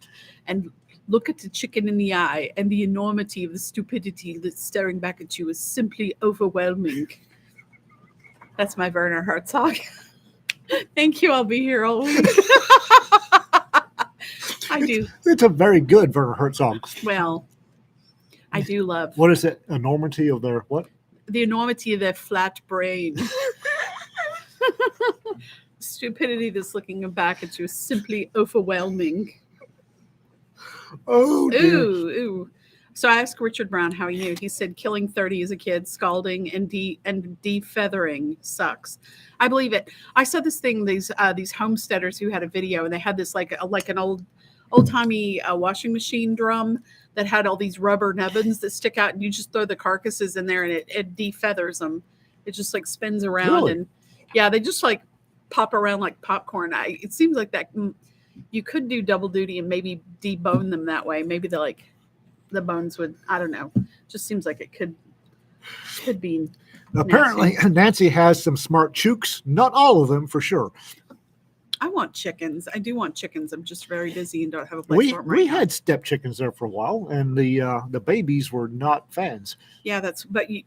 and look at the chicken in the eye, and the enormity of the stupidity that's staring back at you is simply overwhelming. That's my Werner Herzog. Thank you. I'll be here all week. I do.
It's a very good Werner Herzog.
Well, I do love
What is it? Enormity of their what?
the enormity of their flat brain. Stupidity that's looking back at you is simply overwhelming.
Oh, dear.
Ooh. So I asked Richard Brown how he knew. He said killing 30 as a kid, scalding and defeathering sucks. I believe it. I saw this thing, these homesteaders who had a video, and they had this like an old-timey washing machine drum that had all these rubber nubbins that stick out, and you just throw the carcasses in there and it defeathers them. It just like spins around.
Really?
And yeah, they just like pop around like popcorn. It seems like that you could do double duty and maybe debone them that way. Maybe the bones would, I don't know. Just seems like it could be.
Apparently, Nancy has some smart chooks. Not all of them, for sure.
I want chickens. I do want chickens. I'm just very busy and don't have a place for them right
We
now.
had step chickens there for a while, and the babies were not fans.
Yeah,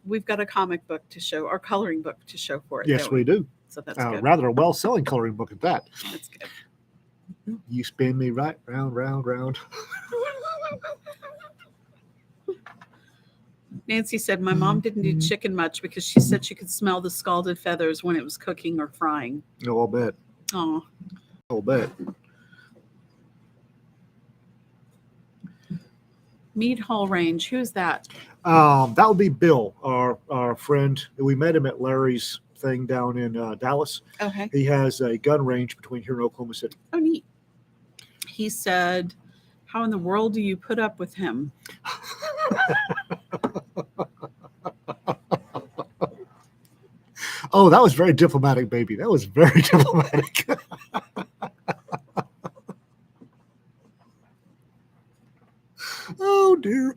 we've got a comic book to show, or coloring book to show for it.
Yes,
don't
we do.
So that's good.
Rather a well-selling coloring book at that.
That's good.
You spin me right round, round, round.
Nancy said, my mom didn't do chicken much because she said she could smell the scalded feathers when it was cooking or frying.
Oh, I'll bet.
Oh,
I'll bet.
Mead Hall Range. Who's that?
That would be Bill, our friend. We met him at Larry's thing down in Dallas.
Okay.
He has a gun range between here and Oklahoma City.
Oh, neat. He said, how in the world do you put up with him?
Oh, that was very diplomatic, baby. That was very diplomatic. Oh, dear.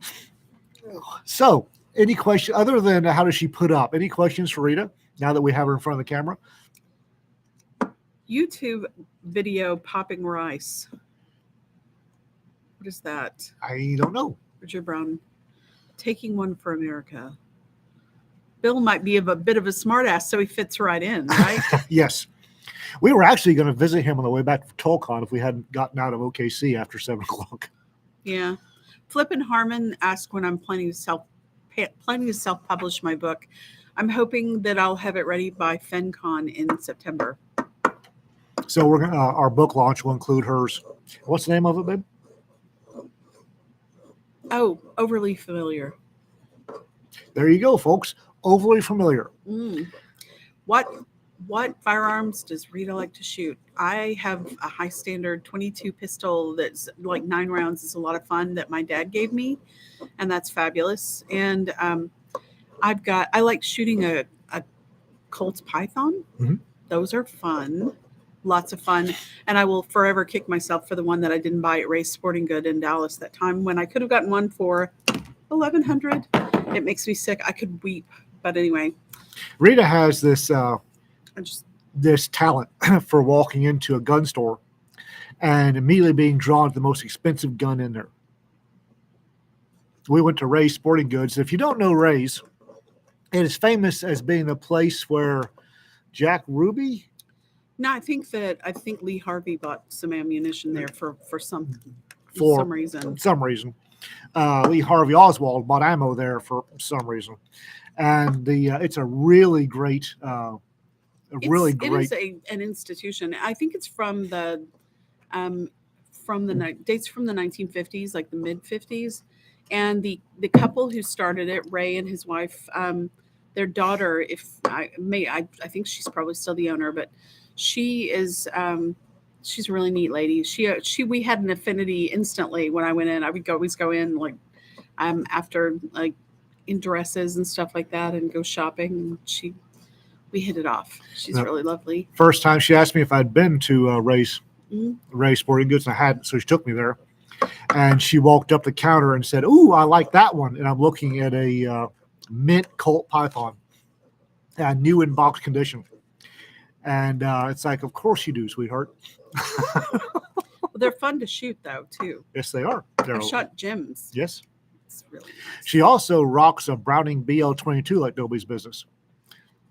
So, any question other than how does she put up? Any questions for Rita now that we have her in front of the camera?
YouTube video popping rice. What is that?
I don't know.
Richard Brown. Taking one for America. Bill might be a bit of a smartass, so he fits right in, right?
Yes. We were actually going to visit him on the way back from TollCon if we hadn't gotten out of OKC after 7 o'clock.
Yeah. Flippin' Harmon asked when I'm planning to self-publish my book. I'm hoping that I'll have it ready by FenCon in September.
So we're gonna our book launch will include hers. What's the name of it, babe?
Oh, Overly Familiar.
There you go, folks. Overly Familiar.
What firearms does Rita like to shoot? I have a high standard 22 pistol that's like 9 rounds. It's a lot of fun that my dad gave me, and that's fabulous. And I like shooting a Colt's Python.
Mhm.
Those are fun. Lots of fun. And I will forever kick myself for the one that I didn't buy at Ray's Sporting Good in Dallas that time when I could have gotten one for $1,100. It makes me sick. I could weep. But anyway.
Rita has this this talent for walking into a gun store and immediately being drawn to the most expensive gun in there. We went to Ray's Sporting Goods. If you don't know Ray's, it is famous as being the place where Jack Ruby.
No, I think Lee Harvey bought some ammunition there for some reason.
Lee Harvey Oswald bought ammo there for some reason, and it's a really great,
It is an institution. I think it's from the dates from the 1950s, like the mid 50s, and the couple who started it, Ray and his wife, their daughter, I think she's probably still the owner, but she is she's a really neat lady. We had an affinity instantly when I went in. I would always go in like after like in dresses and stuff like that and go shopping, and we hit it off. She's really lovely.
First time she asked me if I'd been to Ray's Sporting Goods, and I hadn't, so she took me there. And she walked up the counter and said, "Ooh, I like that one." And I'm looking at a mint Colt Python, new in box condition. And it's like, of course you do, sweetheart.
Well, they're fun to shoot, though, too.
Yes, they are.
I've shot Jims.
Yes.
It's really nice.
She also rocks a Browning BL-22 like nobody's business.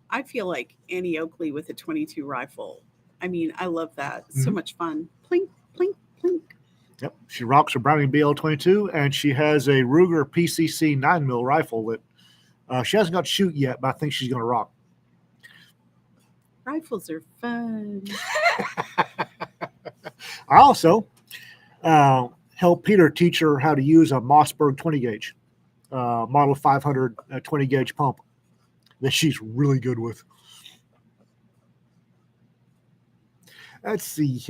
I feel like Annie Oakley with a 22 rifle. I mean, I love that. It's so much fun. Plink, plink, plink.
Yep. She rocks a Browning BL-22, and she has a Ruger PCC 9mm rifle that she hasn't got to shoot yet, but I think she's going to rock.
Rifles are fun.
I also helped Peter teach her how to use a Mossberg 20 gauge, Model 500 20 gauge pump that she's really good with. Let's see.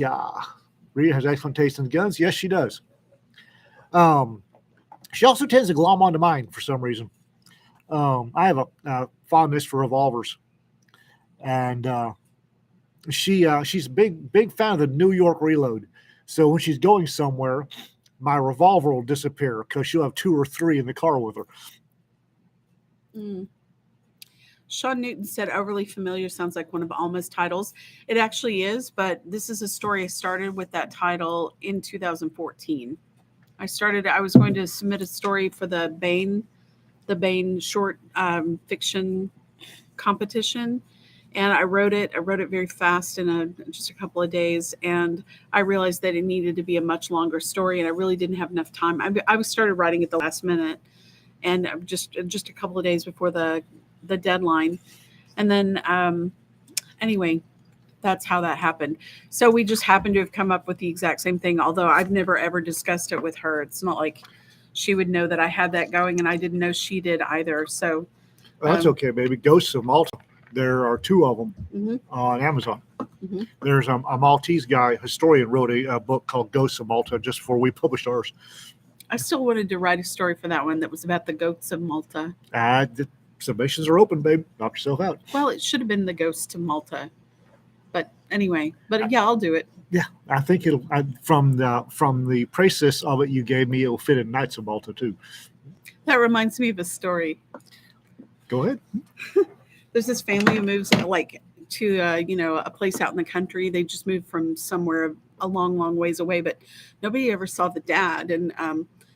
Rita has excellent taste in guns. Yes, she does. She also tends to glom onto mine for some reason. I have a fondness for revolvers. And she's a big fan of the New York Reload. So when she's going somewhere, my revolver will disappear because she'll have 2 or 3 in the car with her.
Sean Newton said overly familiar sounds like one of Alma's titles. It actually is, but this is a story I started with that title in 2014. I was going to submit a story for the Bain short fiction competition, and I wrote it very fast in just a couple of days, and I realized that it needed to be a much longer story, and I really didn't have enough time. I started writing at the last minute, and just a couple of days before the deadline, and then anyway, that's how that happened. So we just happened to have come up with the exact same thing, although I've never ever discussed it with her. It's not like she would know that I had that going, and I didn't know she did either. So
Well, that's okay, baby. Ghosts of Malta. There are 2 of them
mhm,
on Amazon.
mhm.
There's a Maltese guy, historian, wrote a book called Ghosts of Malta just before we published ours.
I still wanted to write a story for that one that was about the goats of Malta.
The submissions are open, babe. Knock yourself out.
Well, it should have been the ghosts of Malta, but anyway. But yeah, I'll do it.
Yeah, I think it'll from the precis of it you gave me, it'll fit in Knights of Malta too.
That reminds me of a story.
Go ahead.
There's this family who moves like to a place out in the country. They just moved from somewhere a long ways away, but nobody ever saw the dad. And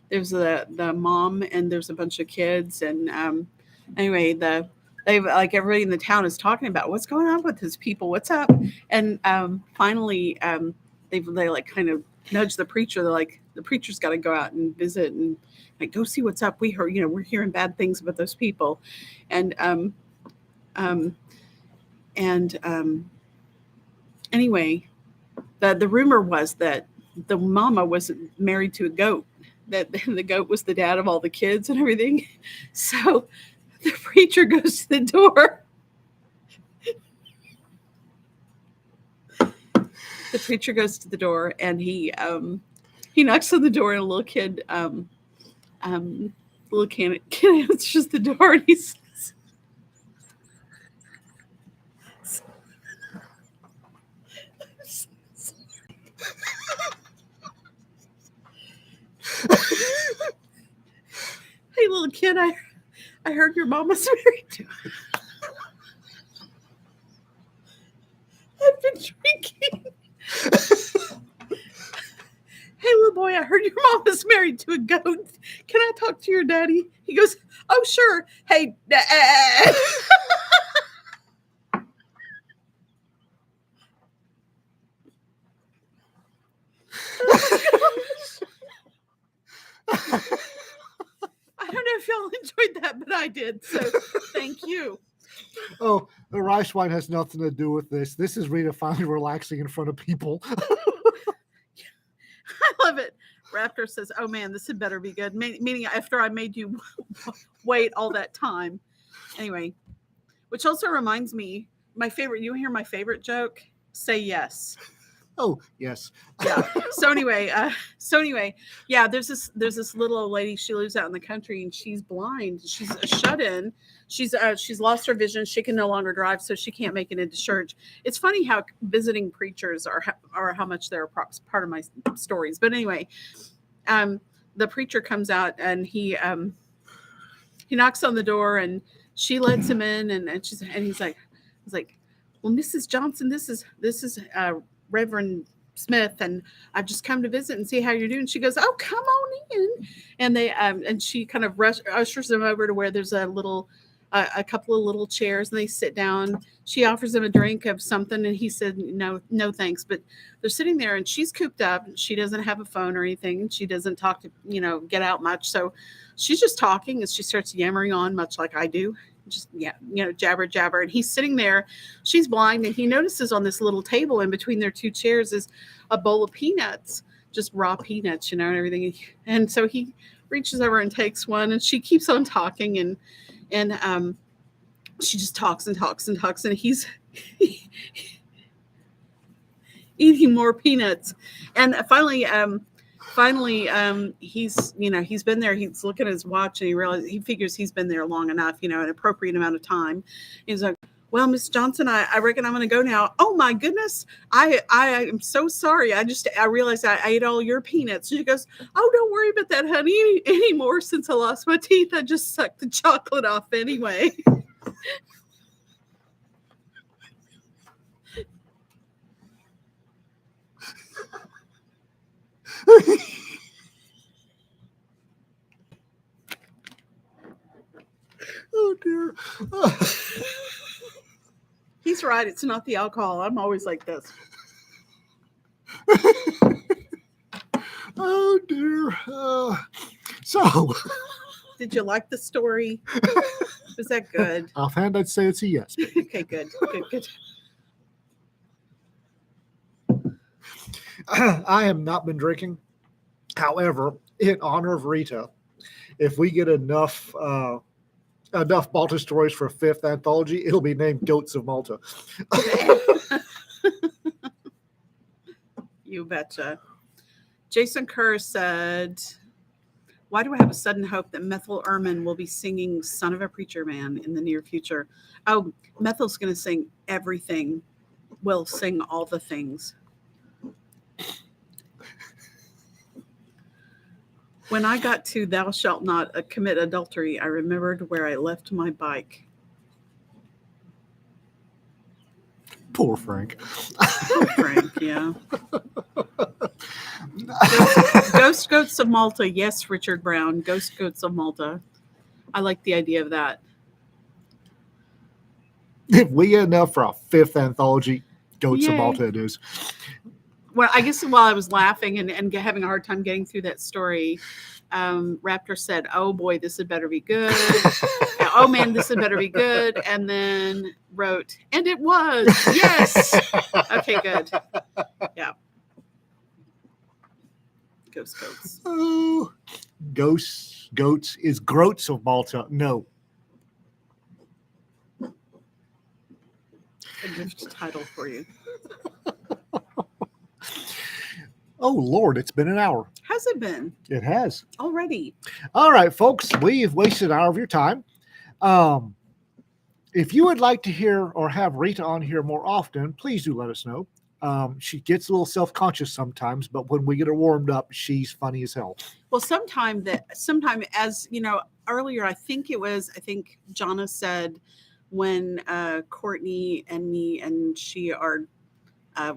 there's the mom, and there's a bunch of kids. And anyway, they've like everybody in the town is talking about what's going on with his people. What's up? And finally, they like kind of nudge the preacher. They're like, the preacher's got to go out and visit and like go see what's up. We heard, we're hearing bad things about those people, and anyway, the rumor was that the mama was married to a goat. That the goat was the dad of all the kids and everything. So the preacher goes to the door. The preacher goes to the door, and he knocks on the door, and a little kid answers the door, and he says, "Hey, little kid, I heard your mama's married to. I've been drinking. Hey, little boy, I heard your mama's married to a goat. Can I talk to your daddy?" He goes, "Oh, sure. Hey, dad." I don't know if y'all enjoyed that, but I did. So thank you.
Oh, the rice wine has nothing to do with this. This is Rita finally relaxing in front of people.
I love it. Raptor says, "Oh man, this had better be good." Meaning after I made you wait all that time. Anyway, which also reminds me, my favorite. You hear my favorite joke? Say yes.
Oh, yes.
Yeah. So anyway, yeah. There's this little old lady. She lives out in the country, and she's blind. She's a shut-in. She's lost her vision. She can no longer drive, so she can't make it into church. It's funny how visiting preachers are how much they're part of my stories. But anyway, the preacher comes out, and he knocks on the door, and she lets him in, and he's like, "Well, Mrs. Johnson, this is Reverend Smith, and I've just come to visit and see how you're doing." She goes, "Oh, come on in." And they and she kind of ushers them over to where there's a couple of little chairs, and they sit down. She offers him a drink of something, and he said, no thanks. But they're sitting there, and she's cooped up. She doesn't have a phone or anything. She doesn't talk to get out much. So she's just talking, and she starts yammering on, much like I do. Just jabber, and he's sitting there. She's blind, and he notices on this little table in between their 2 chairs is a bowl of peanuts, just raw peanuts, and everything. And so he reaches over and takes one, and she keeps on talking, and she just talks and talks and talks, and he's eating more peanuts. And finally he's been there. He's looking at his watch, and he figures he's been there long enough, an appropriate amount of time. He's like, "Well, Miss Johnson, I reckon I'm going to go now." "Oh my goodness, I am so sorry. I realized I ate all your peanuts." She goes, "Oh, don't worry about that, honey, anymore. Since I lost my teeth, I just sucked the chocolate off anyway."
Oh dear.
He's right. It's not the alcohol. I'm always like this.
Oh dear. So,
Did you like the story? Was that good?
offhand, I'd say it's a yes.
Okay, good. Good.
I have not been drinking. However, in honor of Rita, if we get enough Malta stories for a 5th anthology, it'll be named Goats of Malta.
You betcha. Jason Kerr said, why do I have a sudden hope that Methel Ehrman will be singing Son of a Preacher Man in the near future? Oh, Methel's going to sing everything. Will sing all the things. When I got to thou shalt not commit adultery, I remembered where I left my bike.
Poor Frank.
Poor Frank, yeah. Ghost Goats of Malta. Yes, Richard Brown. Ghost Goats of Malta. I like the idea of that.
If we get enough for a 5th anthology, Goats of
Yay.
Malta it is.
Well, I guess while I was laughing and having a hard time getting through that story, Raptor said, oh boy, this had better be good. Oh man, this had better be good. And then wrote, and it was. Yes. Okay, good. Yeah. Goats.
Oh, Goats is Groats of Malta. No.
A gift title for you.
Oh, Lord, it's been an hour.
Has it been?
It has.
Already.
All right, folks, we've wasted an hour of your time. If you would like to hear or have Rita on here more often, please do let us know. She gets a little self-conscious sometimes, but when we get her warmed up, she's funny as hell.
Well, sometime as you know, earlier, I think Jonna said when Courtney and me and she are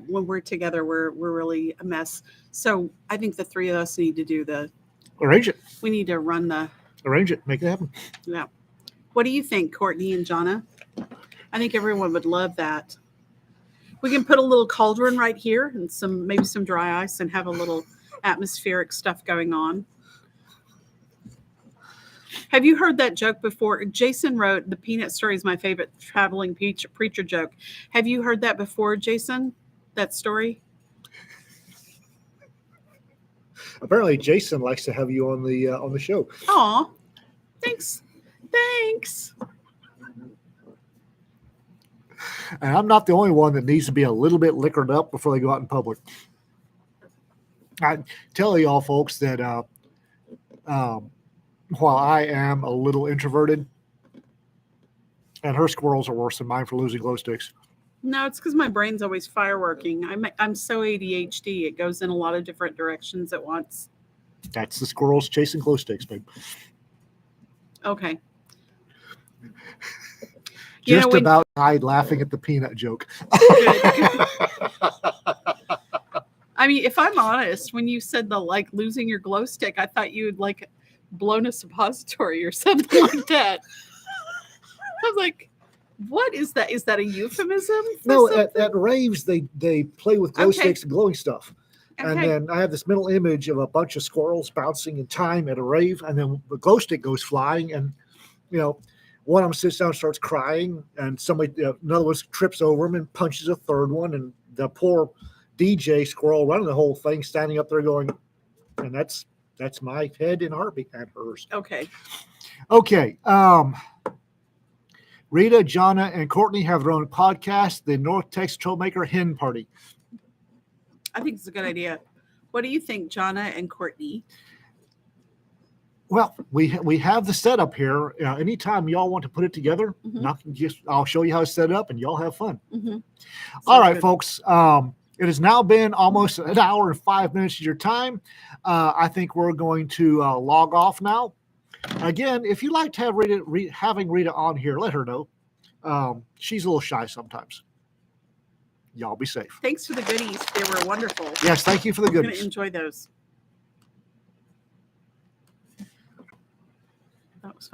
when we're together, we're really a mess. So I think the 3 of us need to do
Arrange it.
we need to run
Arrange it. Make it happen.
yeah. What do you think, Courtney and Jonna? I think everyone would love that. We can put a little cauldron right here and maybe some dry ice and have a little atmospheric stuff going on. Have you heard that joke before? Jason wrote, the peanut story is my favorite traveling preacher joke. Have you heard that before, Jason? That story?
Apparently, Jason likes to have you on the show.
Aw, thanks.
And I'm not the only one that needs to be a little bit liquored up before they go out in public. I tell y'all, folks, that while I am a little introverted, and her squirrels are worse than mine for losing glow sticks.
No, it's because my brain's always fireworking. I'm so ADHD. It goes in a lot of different directions at once.
That's the squirrels chasing glow sticks, babe.
Okay.
Just about died laughing at the peanut joke.
I mean, if I'm honest, when you said losing your glow stick, I thought you had blown a suppository or something like that. I was like, what is that? Is that a euphemism?
No, at raves they play with glow sticks and glowing stuff.
Okay.
And then I have this mental image of a bunch of squirrels bouncing in time at a rave, and then the glow stick goes flying, and one of them sits down and starts crying, and another one trips over him and punches a third one, and the poor DJ squirrel running the whole thing standing up there going, and that's my head and heartbeat and hers.
Okay.
Rita, Jonna, and Courtney have their own podcast, the North Texas Troublemaker Hen Party.
I think it's a good idea. What do you think, Jonna and Courtney?
Well, we have the setup here. Anytime y'all want to put it together, I'll show you how to set it up, and y'all have fun.
Mm-hmm.
All right, folks. It has now been almost an hour and 5 minutes of your time. I think we're going to log off now. Again, if you'd like to have having Rita on here, let her know. She's a little shy sometimes. Y'all be safe.
Thanks for the goodies. They were wonderful.
Yes, thank you for the
I'm going
goodies.
to enjoy those. That was fun.